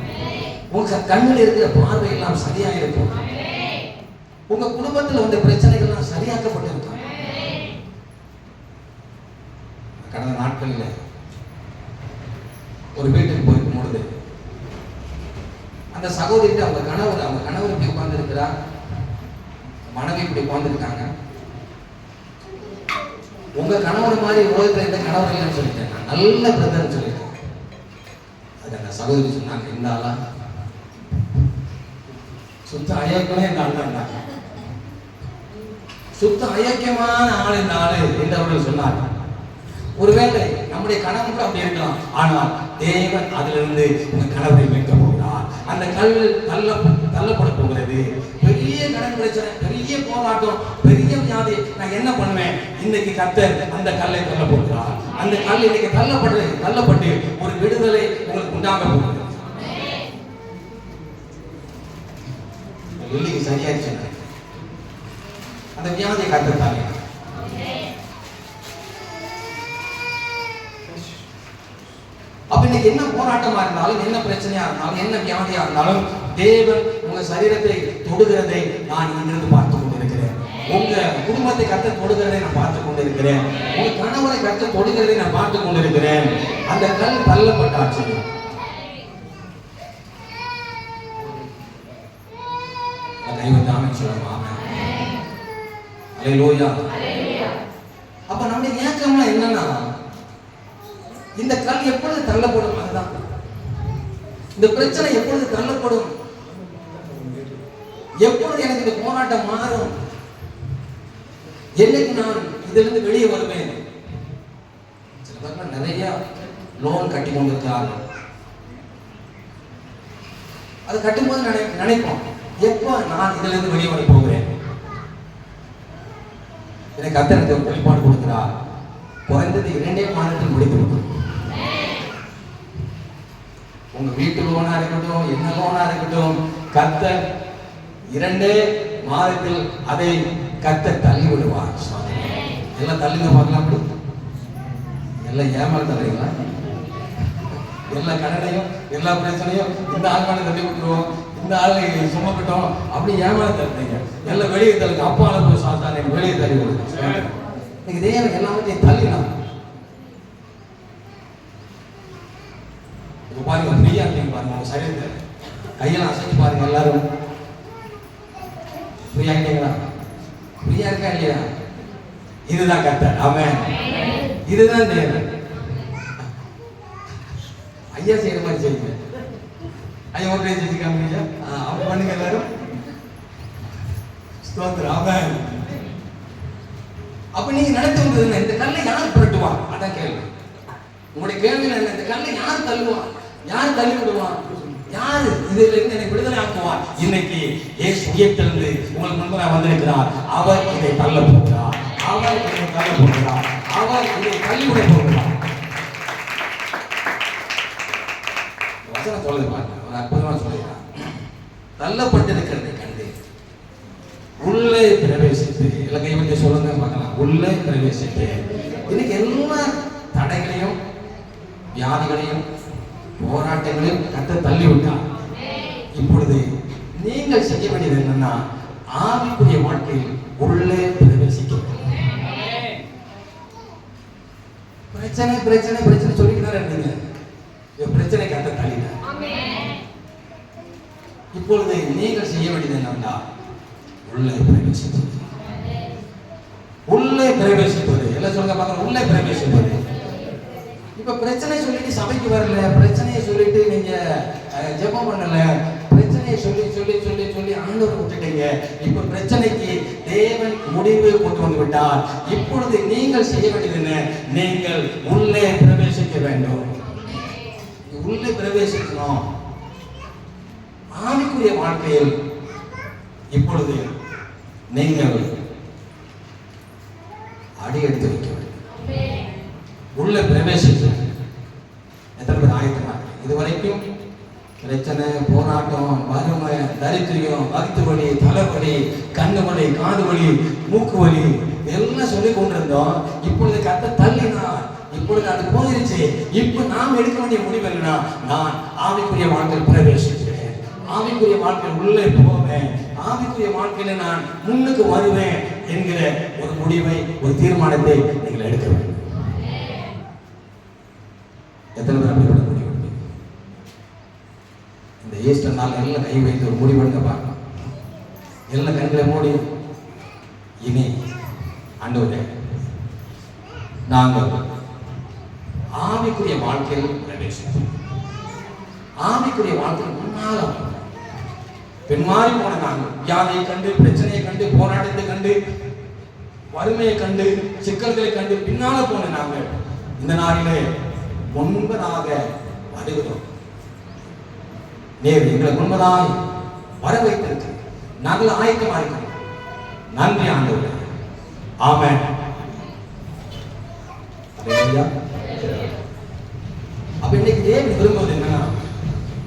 உங்க கண்ணில் இருக்கிற பார்வையெல்லாம் சரியா இருக்கும். உங்க குடும்பத்தில் வந்த பிரச்சனைகள்லாம் சரியாக்கப்பட்டிருக்கும். கடந்த நாட்களில் ஒரு வீட்டுக்கு போயிருக்கும் பொழுது அந்த சகோதரிக்கு அவங்க கணவர் இப்படி உட்கார்ந்து இருக்கிறார், மனைவி இப்படி உட்கார்ந்துருக்காங்க. உங்க கணவர் மாதிரி உலகத்தில் இந்த கணவர் இல்லைன்னு சொல்லிட்டேன், நல்ல பிரதர்ன்னு சொல்லிட்டேன். அது அந்த சகோதரி சொன்னாங்க, இந்த ஆளா சுத்த அயோக்கியமே இந்த ஆள் தான், சுத்த அயோக்கியமான ஆள் இந்த ஆளு என்று அவர்கள் சொன்னார். ஒருவேளை நம்முடைய கணவன் கூட அப்படி இருக்கலாம், ஆனால் தேவன் அதிலிருந்து உங்க கணவரை மீட்க போகிறார். அந்த கல் தள்ளப்பட போகிறது. பெரிய கடன் பிரச்சனை, பெரிய போராட்டம், பெரிய வியாதி, நான் என்ன பண்ணுவேன்? இன்னைக்கு கர்த்தர் அந்த கல்லை தள்ள போகிறார். அந்த கல் இன்னைக்கு தள்ளப்பட்டு ஒரு விடுதலை உங்களுக்கு உண்டாக போகிறது. இன்னைக்கு சரியாச்சு, அந்த வியாதியை கர்த்தர் தாங்க. அப்ப இன்னைக்கு என்ன போராட்டமா இருந்தாலும், என்ன பிரச்சனையா இருந்தாலும், என்ன வியாதியா இருந்தாலும், தேவன் உங்க சரீரத்தை தொடுகிறதை நான் இங்கிருந்து பார்த்து கொண்டிருக்கிறேன். உங்க குடும்பத்தை கர்த்தர் தொடுகிறதை நான் பார்த்து கொண்டிருக்கிறேன். உங்க கணவரை கர்த்தர் தொடுகிறதை நான் பார்த்து கொண்டிருக்கிறேன். அந்த கல் தள்ளப்பட்டாச்சு. அப்ப நம்முடைய ஏக்கம்லாம் என்னன்னா, இந்த கல் எப்பொழுது தள்ளப்படும்? அதுதான் இந்த பிரச்சனை எப்பொழுது தள்ளப்படும்? எப்பொழுது எனக்கு இந்த போராட்டம் மாறும்? என்னைக்கு நான் இதிலிருந்து வெளியே வருவேன்? சில பேர் நிறைய லோன் கட்டி கொண்டிருக்கிறார்கள். அது கட்டும்போது நினைப்போம், எப்போ நான் இதிலிருந்து வெளியே வர போகிறேன்? எனக்கு கர்த்தர் ஒரு வெளிப்பாடு கொடுக்கிறார். குறைந்தது 2 மாதத்தில் முடித்து விடும். உங்க வீட்டு லோனா இருக்கட்டும், என்ன லோனா இருக்கட்டும், கர்த்தர் 2 மாதத்தில் அதை கர்த்தர் தள்ளி விடுவார். எல்லாம் தள்ளுங்க பார்க்கலாம். எல்லாம் ஏமாறு தள்ளுங்களா? எல்லா கடனையும் எல்லா பிரச்சனையும் இந்த ஆள் மேலே தள்ளி விட்டுருவோம், இந்த ஆள் சுமக்கட்டும், அப்படி ஏமாறு தள்ளுறீங்க. எல்லாம் வெளியே தள்ளுங்க. அப்பா அளவு சாத்தானே வெளியே தள்ளி விடுங்க. இன்னைக்கு தேவன் எல்லாத்தையும் தள்ளினான். இப்போ பாருங்க, ஃப்ரீயா இருக்கீங்க பாருங்க. உங்க சரீரத்தை கையெல்லாம் அசைச்சு பாருங்க. எல்லாரும் ஃப்ரீயா இருக்கீங்களா? ஃப்ரீயா இருக்கா இல்லையா? இதுதான் கர்த்தர். ஆமென். இதுதான் தேவன். ஐயா செய்யற மாதிரி செய்யுங்க. ஐயா ஒரு பேர் செஞ்சுக்காம அப்படி பண்ணுங்க எல்லாரும். ஸ்தோத்திரம். ஆமென். அப்ப நீங்க நடத்தி வந்தது இந்த கல்லை யார் புரட்டுவான்? அதான் கேள்வி. உங்களுடைய கேள்வி என்ன? இந்த கல்லை யார் தள்ளுவான்? யார் தள்ளி விடுவான்? யாரு இதுல இருந்து என்னை விடுதலை ஆக்குவார்? இன்னைக்கு இயேசு உயிர்த்தெழுந்து உங்களுக்கு முன்பதாக வந்திருக்கிறார். அவர் இதை தள்ள போகிறார். அவர் இதை தள்ள போகிறார். அவர் இதை தள்ளிவிட போகிறார். வசனம் சொல்லுது பாருங்க, ஒரு அற்புதமா சொல்லுகிறார். தள்ளப்பட்டிருக்கிறதை கண்டு உள்ளே பிரவேசித்து, இல்லை கை வச்சு சொல்லுங்க பார்க்கலாம். உள்ளே பிரவேசித்து இன்னைக்கு எல்லா தடைகளையும் வியாதிகளையும் போராட்டங்களையும் கர்த்தர் தள்ளிவிட்டார். இப்பொழுது நீங்கள் செய்ய வேண்டியது என்னன்னா, ஆவிக்குரிய வாழ்க்கையில் உள்ளே பிரவேசிக்க. பிரச்சனை பிரச்சனை பிரச்சனை சொல்லிட்டு தான் இருந்தீங்க. பிரச்சனை கர்த்தர் தள்ளிட்டார். இப்பொழுது நீங்கள் செய்ய வேண்டியது என்னன்னா, உள்ளே பிரவேசிப்பது. உள்ளே பிரவேசிப்பது. எல்லாம் சொல்லுங்க பார்க்கலாம். உள்ளே பிரவேசிப்பது. இப்ப பிரச்சனை சொல்லிட்டு சபைக்கு வரல, பிரச்சனையை சொல்லிட்டு நீங்க ஜெபம் பண்ணல, பிரச்சனையை சொல்லி சொல்லி சொல்லி சொல்லி ஆண்டவரை விட்டுட்டீங்க. இப்ப பிரச்சனைக்கு தேவன் முடிவு கொண்டு வந்து விட்டார். இப்பொழுது நீங்கள் செய்ய வேண்டியது என்ன? நீங்கள் உள்ளே பிரவேசிக்க வேண்டும். உள்ளே பிரவேசிக்கணும். ஆவிக்குரிய வாழ்க்கையில் இப்பொழுது நீங்கள் அடி எடுத்து வைக்க வேண்டும். உள்ள பிரவேசிக்க எத்தனை பேர் ஆயத்தமா? இதுவரைக்கும் பிரச்சனை, போராட்டம், வறுமை, தரித்திரியம், வகுத்து வலி, தலைவலி, கண்ணு வலி, காது வலி, மூக்கு வலி எல்லாம் சொல்லி கொண்டிருந்தோம். இப்பொழுது கர்த்தர் தள்ளினார். இப்பொழுது அது போயிருச்சு. இப்ப நாம் எடுக்க வேண்டிய முடிவு என்னன்னா, நான் ஆவிக்குரிய வாழ்க்கையில் பிரவேசிக்கிறேன், ஆவிக்குரிய வாழ்க்கையில் உள்ளே போவேன், ஆவிக்குரிய வாழ்க்கையில நான் முன்னுக்கு வருவேன் என்கிற ஒரு முடிவை, ஒரு தீர்மானத்தை நீங்கள் எடுக்க வேண்டும். எத்தனை பேர் அப்படிப்பட்ட முடிவு? இந்த ஈஸ்டர் நாள் எல்லாம் கை வைத்து ஒரு முடிவெடுக்க பார்க்கலாம். எல்லாம் கண்களை மூடி, இனி ஆண்டவரே, நாங்கள் ஆவிக்குரிய வாழ்க்கையில் பிரவேசிப்போம். ஆவிக்குரிய வாழ்க்கையில் முன்னால பின்மாறி போன நாங்கள் வியாதியை கண்டு, பிரச்சனையை கண்டு, போராட்டத்தை கண்டு, வறுமையை கண்டு, சிக்கல்களை கண்டு பின்னால போன நாங்கள் இந்த நாளிலே முன்பதாக வருகிறோம். நேர் எங்களை முன்பதாய் வர வைத்திருக்கு. நாங்கள் ஆயத்தமாக இருக்கிறோம். நன்றி ஆண்டவரே. ஆமென். அப்ப இன்னைக்கு தேவன் விரும்புவது என்னன்னா,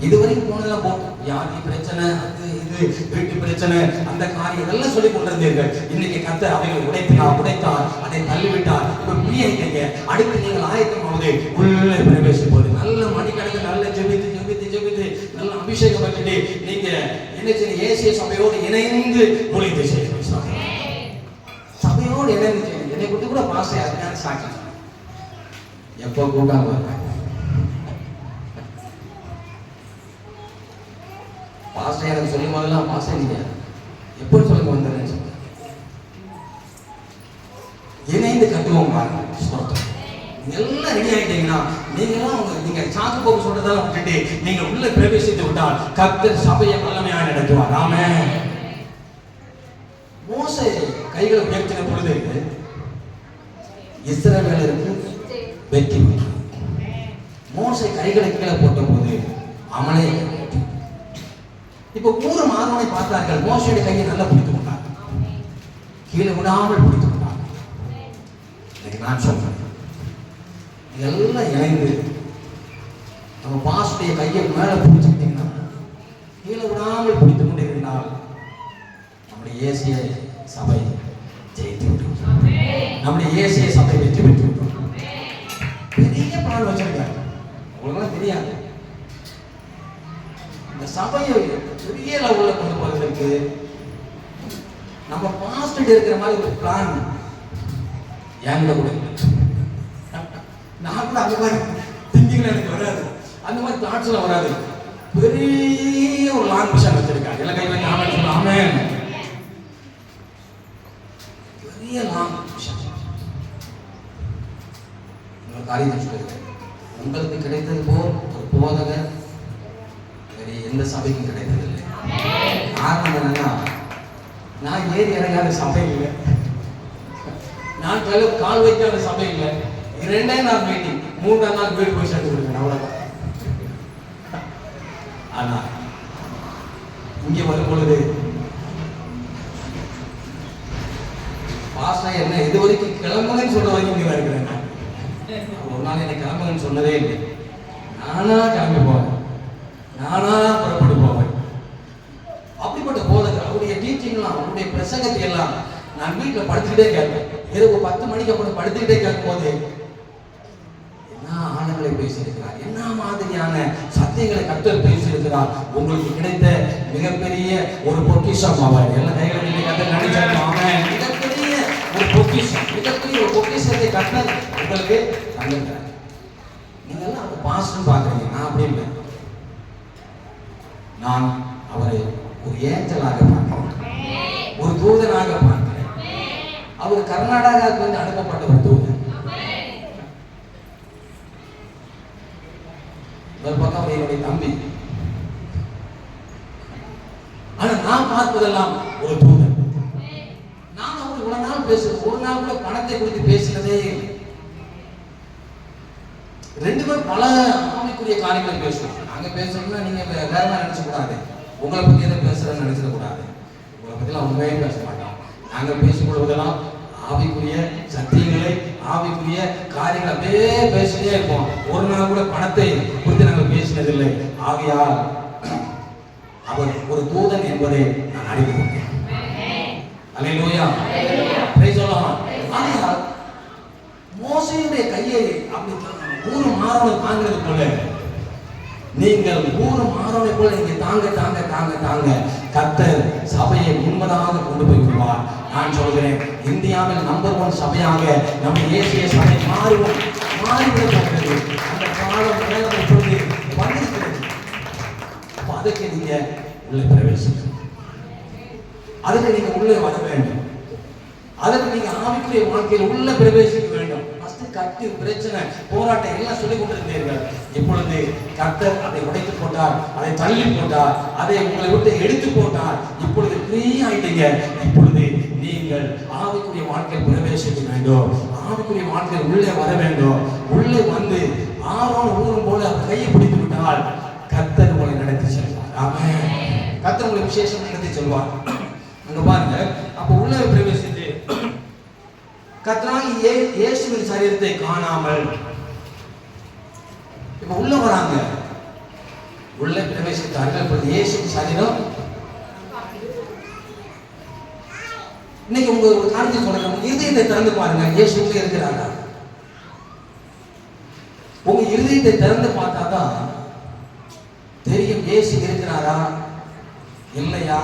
இதுவரைக்கும் போனதெல்லாம் போட்டோம். வியாதி பிரச்சனை, அது இது, வீட்டு பிரச்சனை, அந்த காரியம் இதெல்லாம் சொல்லி கொண்டிருந்தீர்கள். இன்னைக்கு கர்த்தர் அவைகளை உடைத்தார், அதை தள்ளிவிட்டார். இப்ப பிரியங்க அடுத்து நீங்கள் ஆயத்தமாவது உள்ளே பிரவேசிப்பது. நல்ல மணிக்கணக்கு நல்ல ஜெபித்து ஜெபித்து ஜெபித்து நல்ல அபிஷேகம் பண்ணிட்டு நீங்க என்ன செய்ய? ஏசிய சபையோடு இணைந்து ஊழியத்தை செய்யணும். சபையோடு இணைந்து செய்யணும். என்னை குறித்து கூட பாசை அருமையான சாட்சி. எப்போ கூட்டாங்க பாஸ்டர் எனக்கு சொல்லும் போதெல்லாம், பாஸ்டர் நீங்க எப்போ சொல்லுங்க வந்தேன்னு சொல்லுங்க, இணைந்து கட்டுவோம் பாருங்க. எல்லாம் ரெடி ஆயிட்டீங்கன்னா நீங்க சாக்கு போக்கு சொல்றதெல்லாம் விட்டுட்டு நீங்க உள்ள பிரவேசித்து விட்டால் கர்த்தர் சபையை வல்லமையாக நடத்துவார். ஆமென். மோசே கைகளை உயர்த்தின பொழுது இஸ்ரவேலருக்கு வெற்றி. மோசே கைகளை கீழே போட்ட போது அமலே. இப்ப ஊர் மாதவனை பார்த்தார்கள். மோசையுடைய கையை நல்லா பிடித்து கொண்டாங்க, கீழே விடாமல் பிடித்து கொண்டாங்க. நான் சொல்றேன், எல்லாம் இணைந்து நம்ம பாஸ்டைய கையை மேல பிடிச்சுக்கிட்டீங்கன்னா, கீழே விடாமல் பிடித்து கொண்டு இருந்தால் நம்முடைய ஏசிய சபை ஜெயித்து விட்டோம். நம்முடைய ஏசிய சபை வெற்றி பெற்று விட்டோம். பெரிய பிளான் வச்சிருக்காங்க, உங்களுக்கெல்லாம் தெரியாது. இந்த சபையை பெரிய லெவல்ல கொண்டு போறதுக்கு நம்ம பாஸ்ட் இருக்கிற மாதிரி ஒரு பிளான் என்கிட்ட கூட நான் கூட அந்த மாதிரி திங்கிங்ல எனக்கு வராது, அந்த மாதிரி தாட்ஸ் எல்லாம் வராது. பெரிய ஒரு லாங் விஷயம் வச்சிருக்காங்க. எல்லாம் கை வைக்க ஆமென் சொல்லுங்க. ஆமென். பெரிய லாங் விஷயம். ஒரு காரியத்தை சொல்லுகிறேன், உங்களுக்கு கிடைத்தது போல் ஒரு போதகர் வேறு எந்த சபைக்கும் கிடைத்ததில்லை. காரணம் என்னன்னா, நான் ஏறி இறங்காத சபை இல்லை, நான் கால் வைக்காத சபை இல்லை. 2 நாள் மீட்டிங், 3ஆம் நாள் வீடு போய் சேர்ந்து கொடுக்கணும், அவ்வளவுதான். ஆனா இங்கே வரும் பொழுது பாஸ்டா என்ன இது வரைக்கும் கிளம்புங்கன்னு சொல்ற வரைக்கும் இங்கே இருக்கிறேன். ஒரு நாள் என்னை கிளம்புங்கன்னு சொன்னதே இல்லை. நானா கிளம்பி போவேன், நானா புறப்பட்டு போவேன். அப்படிப்பட்ட போதகர் அவருடைய டீச்சிங்லாம், அவருடைய பிரசங்கத்தை எல்லாம் நான் வீட்டில் படுத்துக்கிட்டே கேட்பேன். இரவு 10 மணிக்கு அப்புறம் படுத்துக்கிட்டே கேட்கும் போது என்ன ஆழங்களை பேசியிருக்கிறார், என்ன மாதிரியான சத்தியங்களை கர்த்தர் பேசியிருக்கிறார். உங்களுக்கு கிடைத்த மிகப்பெரிய ஒரு பொக்கிஷம் அவர். எல்லா கைகளில் கர்த்தர் நினைச்சாங்க, மிகப்பெரிய ஒரு பொக்கிஷம், மிகப்பெரிய ஒரு பொக்கிஷத்தை கர்த்தர் உங்களுக்கு தந்திருக்கிறார். நீங்க எல்லாம் அவர் பாஸ்ட்னு பாக்குறீங்க, நான் அப்படி இல்லை. நான் அவரை ஒரு ஏஞ்சலாக பார்க்கிறேன், ஒரு தூதனாக பார்க்கிறேன். அவர் கர்நாடகாவுக்கு வந்து அனுப்பப்பட்ட ஒரு தூதன். ஒரு பக்கம் அவர் என்னுடைய தம்பி. ஆனா நான் பார்ப்பதெல்லாம் ஒரு தூதன். நான் அவர் இவ்வளவு நாள் பேசுறேன், ஒரு நாள் கூட பணத்தை குறித்து பேசினதே இல்லை. 2 பேரும் பல ஆவிக்குரிய காரியங்களை பேசுவோம். நாங்க பேசணும்னா நீங்க வேற மாதிரி நினைச்ச கூடாது, உங்களை பத்தி எதை பேசுறேன்னு நினைச்சிட கூடாது. உங்களை பத்தி எல்லாம் உண்மையே பேச மாட்டோம். நாங்க பேசிக்கொள்வதெல்லாம் ஆவிக்குரிய சத்தியங்களை, ஆவிக்குரிய காரியங்களை அப்படியே பேசிட்டே இருப்போம். ஒரு நாள் கூட பணத்தை குறித்து நாங்கள் பேசினதில்லை. ஆகையால் அவர் ஒரு தூதன் என்பதை நான் அறிந்து கொண்டேன். அல்லேலூயா, பிரைஸ் தி லார்ட். ஆகையால் மோசேயுடைய கையை அப்படி 3 மாரோனை தாங்கிறது போல நீங்கள் 3 மாரோனை போல நீங்க தாங்க தாங்க தாங்க தாங்க கர்த்தர் சபையை உண்மையாக கொண்டு போய் விடுவார். நான் சொல்கிறேன், இந்தியாவில் நம்பர் 1 சபையாக நம்ம ஏசிய சபை மாறிவிட போகிறது. அந்த காலம் நேரம் இப்பொழுது வந்திருக்கிறது. அப்ப அதுக்கு நீங்க உள்ள பிரவேசிக்கணும், அதுக்கு நீங்க உள்ளே வர வேண்டும், அதுக்கு நீங்க ஆவிக்குரிய வாழ்க்கையில் உள்ள பிரவேசிக்க வேண்டும். கட்டு பிரச்சனை போராட்டம் எல்லாம் சொல்லிக் கொண்டிருந்தீர்கள். இப்பொழுது கர்த்தர் அதை உடைத்து போட்டார், அதை தள்ளி போட்டார், அதை உங்களை விட்டு எடுத்து போட்டார். இப்பொழுது ஃப்ரீ ஆயிட்டீங்க. இப்பொழுது நீங்கள் ஆவிக்குரிய வாழ்க்கையில் பிரவேசிக்க வேண்டும், ஆவிக்குரிய வாழ்க்கையில் உள்ளே வர வேண்டும். உள்ளே வந்து ஆரோன் ஊரும் போல அவர் கையை பிடித்து விட்டால் கர்த்தர் உங்களை நடத்தி செல்வார். ஆமென். கர்த்தர் உங்களை விசேஷம் நடத்தி செல்வார். அங்க பாருங்க, அப்ப உள்ளே பிரவேசித்து கர்த்தராகிய இயேசுவின் சரீரத்தை காணாமல் இப்ப உள்ள வராங்க, உள்ள பிரவேசித்தார்கள். இயேசுவின் சரீரம் இன்னைக்கு உங்க ஒரு காரியத்தை சொல்றேன், இருதயத்தை திறந்து பாருங்க. இயேசு உள்ள இருக்கிறாரா? உங்க இருதயத்தை திறந்து பார்த்தாதான் தெரியும் இயேசு இருக்கிறாரா இல்லையா.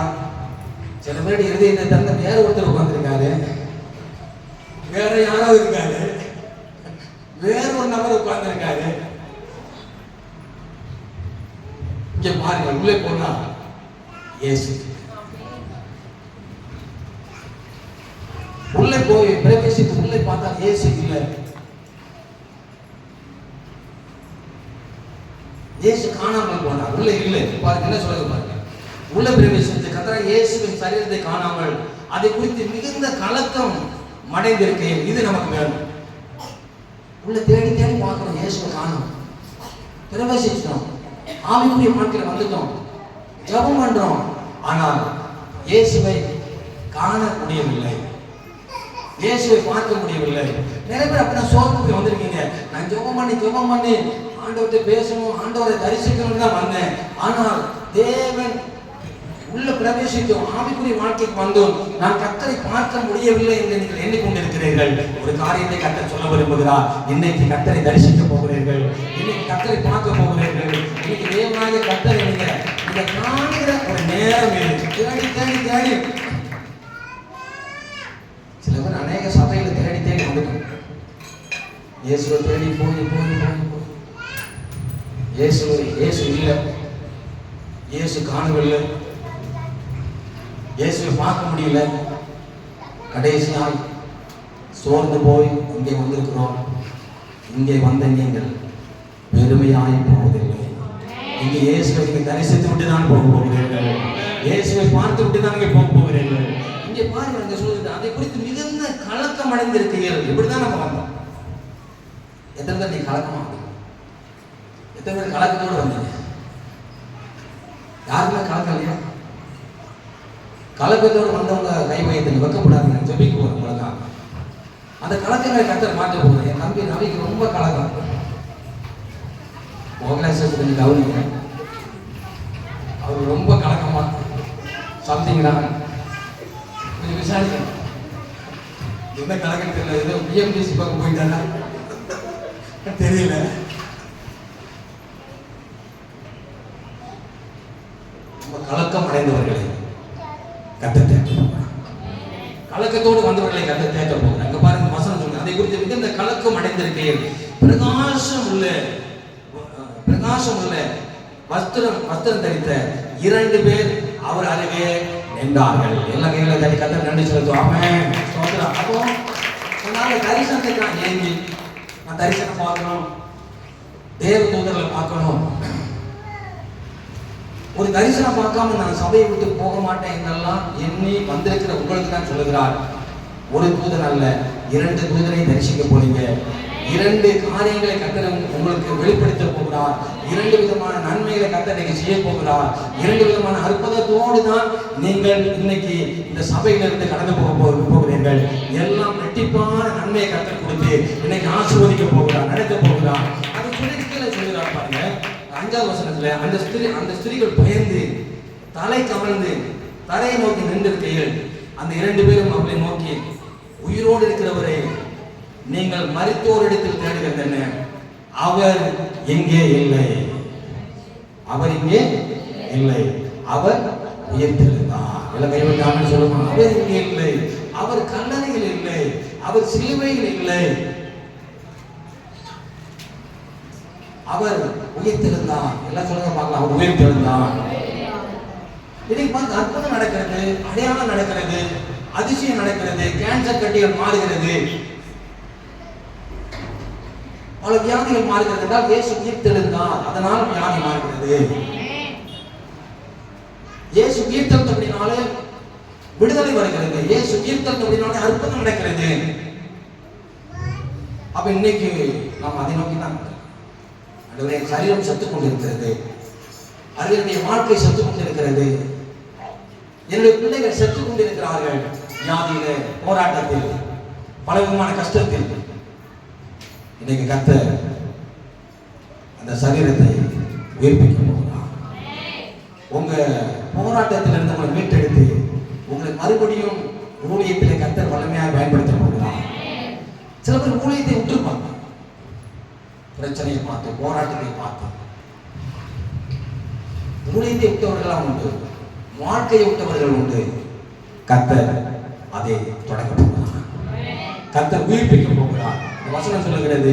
சில பேருடைய இருதயத்தை திறந்து வேற ஒருத்தர் உட்கார்ந்திருக்காரு, வேற யாராவது இருக்காரு, வேற ஒரு நபர் உட்கார்ந்து இருக்காரு. இங்க பாருங்க, உள்ளே போனா இயேசு. உள்ளே போய் பிரவேசித்து உள்ளே பார்த்தா இயேசு இல்லை. இயேசு காணாமல் போனார், உள்ளே இல்லை. பாருங்க என்ன சொல்லுங்க பாருங்க. உள்ள பிரவேசித்து கர்த்தராகிய இயேசுவின் சரீரத்தை காணாமல் அதை குறித்து மிகுந்த கலக்கம் மடைந்திருக்கேன். இது நமக்கு வேணும். உள்ள தேடி தேடி பார்க்கணும், இயேசுவை காணோம். பிரவேசிச்சிட்டோம், ஆவிக்குரிய வாழ்க்கையில வந்துட்டோம், ஜெபம் பண்றோம், ஆனால் இயேசுவை காண முடியவில்லை. இயேசுவை பார்க்க முடியவில்லை. நிறைய பேர் அப்படி சோர்ந்து போய் வந்திருக்கீங்க. நான் ஜெபம் பண்ணி ஆண்டவர்கிட்ட பேசணும், ஆண்டவரை தரிசிக்கணும்னு தான் வந்தேன். ஆனால் தேவன் உள்ள பிரவேசிக்கும் ஆவிக்குரிய வாழ்க்கைக்கு வந்தோம், நான் கர்த்தரை பார்க்க முடியவில்லை என்று நீங்கள் எண்ணிக்கொண்டிருக்கிறீர்கள். ஒரு காரியத்தை கர்த்தர் சொல்ல விரும்புகிறார். இன்னைக்கு கர்த்தரை தரிசிக்க போகிறீர்கள், இன்னைக்கு கர்த்தரை பார்க்க போகிறீர்கள். இன்னைக்கு தேவனாகிய கர்த்தரை நீங்க காணுகிற ஒரு நேரம் இருக்கு. தேடி சில பேர் அநேக சபையில தேடி வந்துட்டோம். இயேசுவை தேடி போய் இயேசு இல்லை, இயேசு காணவில்லை, இயேசுவை பார்க்க முடியல. கடைசியாய் சோர்ந்து போய் இங்கே வந்திருக்கிறோம். இங்கே வந்த நீங்கள் பெருமையாய் போவதில்லை. இங்கே இயேசுவை நீங்கள் தரிசித்து விட்டு தான் போக போகிறீர்கள். இயேசுவை பார்த்து விட்டு தான் இங்கே போக போகிறீர்கள். இங்கே பாருங்க, அங்கே சொல்லுது, அதை குறித்து மிகுந்த கலக்கம் அடைந்திருக்கிறீர்கள். இப்படிதான் நம்ம வந்தோம். எத்தனை பேர் நீங்க கலக்கமா வந்தீங்க? எத்தனை பேர் கலக்கத்தோடு வந்தீங்க? யாருமே கலக்கம் இல்லையா? கலக்கத்தோடு வந்தவங்க கை வயத்தில் வைக்கப்படாதுங்க. ஜெபிக்க போறோம் உங்களுக்காக. அந்த கலக்கங்களை கர்த்தர் மாற்ற போகுது. என் தம்பி நவிக்கு ரொம்ப கலக்கம். ஓகேசத்துக்கு கொஞ்சம் கவனிங்க. அவர் ரொம்ப கலக்கமா சம்திங்னா கொஞ்சம் விசாரிக்கணும். என்ன கலக்கம் தெரியல. ஏதோ பிஎம்டிசி பக்கம் போயிட்டானா தெரியல. ரொம்ப கலக்கம் அடைந்தவர்களை கர்த்தர் தேற்ற போகிறார். கலக்கத்தோடு வந்தவர்களை கர்த்தர் தேற்ற போகிறார். அங்க பாருங்க வசனம் சொல்லுங்க, அதை குறித்து மிகுந்த கலக்கம் அடைந்திருக்கிறீர்கள். பிரகாசம் உள்ள வஸ்திரம் தரித்த 2 பேர் அவர் அருகே நின்றார்கள். எல்லா கையில தனி கர்த்தர் நன்றி செலுத்துவோம். ஆமென். ஸ்தோத்திரம். அப்போ தரிசனத்தை நான் ஏங்கி, நான் தரிசனம் பார்க்கணும், தேவ தூதர்களை பார்க்கணும். ஒரு தரிசனம் பார்க்காம நான் சபையை விட்டு போக மாட்டேன் என்றெல்லாம் எண்ணி வந்திருக்கிற உங்களுக்கு தான் சொல்லுகிறார். ஒரு தூதன் அல்ல, 2 தூதரை தரிசிக்க போறீங்க. 2 காரியங்களை கர்த்தர் உங்களுக்கு வெளிப்படுத்த போகிறார். 2 விதமான நன்மைகளை கர்த்தர் இன்னைக்கு செய்ய போகிறார். 2 விதமான அற்புதத்தோடு தான் நீங்கள் இன்னைக்கு இந்த சபையிலிருந்து கடந்து போகிறீர்கள். எல்லாம் ரெட்டிப்பான நன்மையை கர்த்தர் கொடுத்து இன்னைக்கு ஆசீர்வதிக்க போகிறார், நடத்த போகிறார். அது சொல்லுகிறார் பாருங்க. 5ஆவது வசனத்துல அந்த ஸ்திரீகள் பயந்து தலை கவிழ்ந்து தரையை நோக்கி நின்றிருக்கையில் அந்த 2 பேரும் அவளை நோக்கி, உயிரோடு இருக்கிறவரை நீங்கள் மரித்தோரிடத்தில் தேடுகிறது என்ன? அவர் எங்கே இல்லை, அவர் இங்கே இல்லை, அவர் உயிர்த்தெழுந்தார். எல்லாம் கைவிட்டாமல் சொல்லுமா? அவர் இங்கே இல்லை, அவர் கல்லறையில் இல்லை, அவர் சிலுவையில் இல்லை, அவர் உயிர்த்தெழுந்தார். எல்லாம் சொல்லுங்க பார்க்கலாம். அவர் உயிர்த்தெழுந்தார். இன்னைக்கு பார்த்து அற்புதம் நடக்கிறது, அடையாளம் நடக்கிறது, அதிசயம் நடக்கிறது, கேன்சர் கட்டிகள் மாறுகிறது, பல வியாதிகள் மாறுகிறது என்றால் இயேசு உயிர்த்தெழுந்தார், அதனால் வியாதி மாறுகிறது. இயேசு உயிர்த்தெழுந்தபடினாலே விடுதலை வருகிறது. இயேசு உயிர்த்தெழுந்தபடினாலே அற்புதம் நடக்கிறது. அப்ப இன்னைக்கு நாம் அதை நோக்கி தான் என்னுடைய சரீரம் செத்துக் கொண்டிருக்கிறது, அவர்களுடைய வாழ்க்கை செத்துக் கொண்டிருக்கிறது, என்னுடைய பிள்ளைகள் செத்துக் கொண்டிருக்கிறார்கள். வியாதியில, போராட்டத்தில், பல விதமான கஷ்டத்தில். இன்னைக்கு கர்த்தர் அந்த சரீரத்தை உயிர்ப்பிக்க போகிறார். உங்க போராட்டத்தில் இருந்து உங்களை மீட்டெடுத்து உங்களை மறுபடியும் ஊழியத்தில் கர்த்தர் வல்லமையாக பயன்படுத்த போகிறார். சில பேர் ஊழியத்தை விட்டுருப்பாங்க, பிரச்சனையை பார்த்து, போராட்டத்தை பார்த்து. ஊழியத்தை விட்டவர்களாம் உண்டு, வாழ்க்கையை விட்டவர்கள் உண்டு. கர்த்தர் அதை தொடங்க போகிறார். கர்த்தர் உயிர்ப்பிக்க போகிறார். வசனம் சொல்லுகிறது,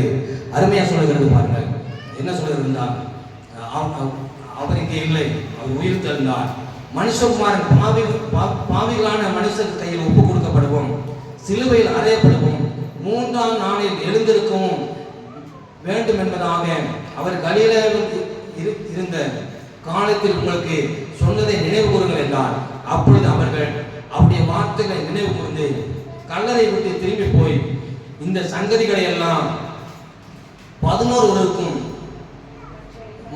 அருமையா சொல்லுகிறது பாருங்க. என்ன சொல்லுகிறதுன்னா, அவர் இங்கே இல்லை, அவர் உயிர்த்தெழுந்தார். மனுஷகுமாரன் பாவிகளான மனுஷர் கையில் ஒப்பு கொடுக்கப்படுவோம், சிலுவையில் அறையப்படுவோம், 3ஆம் நாளில் எழுந்திருக்கவும் வேண்டும் என்பதாக அவர் கலிலேயாவில் இருந்த காலத்தில் உங்களுக்கு சொன்னதை நினைவு கூறுங்கள் என்றார். அப்பொழுது அவர்கள் அவருடைய வார்த்தைகளை நினைவு கூர்ந்து கல்லறை விட்டு திரும்பி போய் இந்த சங்கதிகளை எல்லாம் 11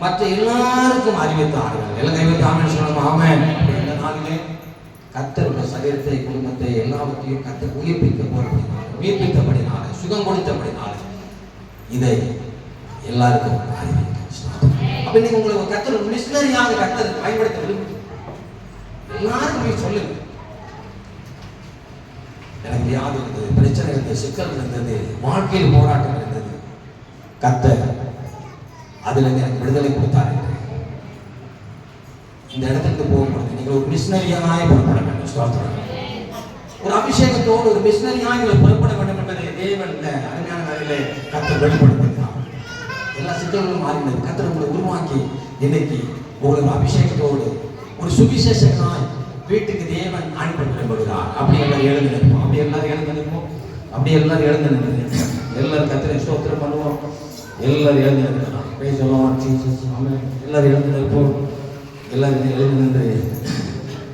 மற்ற எல்லாருக்கும் அறிவித்தார்கள். எல்லாம் கைவிட்டு ஆமென் சொல்லணும். ஆமென். இந்த நாளிலே கர்த்தருடைய சரீரத்தை, குடும்பத்தை, எல்லாவற்றையும் கர்த்தர் உயிர்ப்பித்தபடினால, சுகம் கொடுத்தபடினால இதை எல்லாருக்கும் அப்ப நீங்க உங்களுக்கு கர்த்தர் மிஷனரியாக கர்த்தர் பயன்படுத்த விரும்புகிறேன். எல்லாரும் போய் சொல்லுங்க, எனக்கு வியாதி இருந்தது, பிரச்சனை இருந்தது, சிக்கல் இருந்தது, வாழ்க்கையில் போராட்டம் இருந்தது, கர்த்தர் அதுல எனக்கு விடுதலை கொடுத்தாரு. இந்த இடத்துக்கு போகும்போது நீங்கள் ஒரு மிஷனரியாய் புறப்பட வேண்டும். ஒரு அபிஷேகத்தோடு ஒரு மிஷனரியாய் நீங்கள் புறப்பட வேண்டும் என்பதை தேவன் அருமையான வேலையிலே கர்த்தர் வெளிப்படுத்தினார். எல்லா சிக்கல்களும் மாறினது. கர்த்தர் உங்களை உருவாக்கி இன்னைக்கு உங்களுக்கு அபிஷேகத்தோடு ஒரு சுவிசேஷனாய் வீட்டுக்கு தேவன் அனுப்பப்படுகிறார். அப்படி எல்லாரும் எழுந்து நிற்போம். அப்படி எல்லாரும் எழுந்து நிற்போம். எல்லாரும் கர்த்தரை ஸ்தோத்திரம் பண்ணுவோம். எல்லாரும் எழுந்து நிற்கலாம். எல்லாரும் எழுந்து நிற்போம். எல்லாரும் எழுந்து நின்று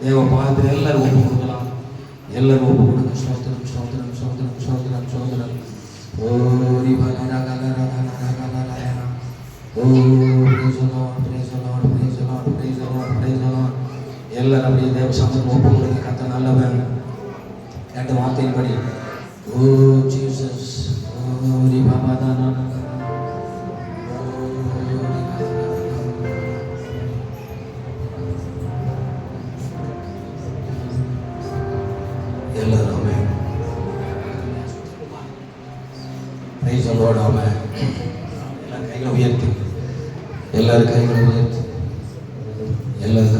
தேவ பாதத்தில் எல்லாரும் ஒப்பு கொடுக்கலாம். எல்லாரும் ஒப்பு கொடுங்க. ஸ்தோத்திரம் ஸ்தோத்திரம் ஸ்தோத்திரம் ஸ்தோத்திரம் ஸ்தோத்திரம். ஓரி எல்லாரும் அப்படியே தேவ சமூகம் ஒப்பு கொடுங்க. கர்த்தர் நல்லவன். ரெண்டு வார்த்தையின்படி ஓ ஜீசஸ் ஓரி பாபா தானா எல்லாரும் ஆமென். Praise the Lord. ஆமென். எல்லாரும் கைகளை உயர்த்தி, எல்லாரும் கைகளை உயர்த்தி, எல்லாரும்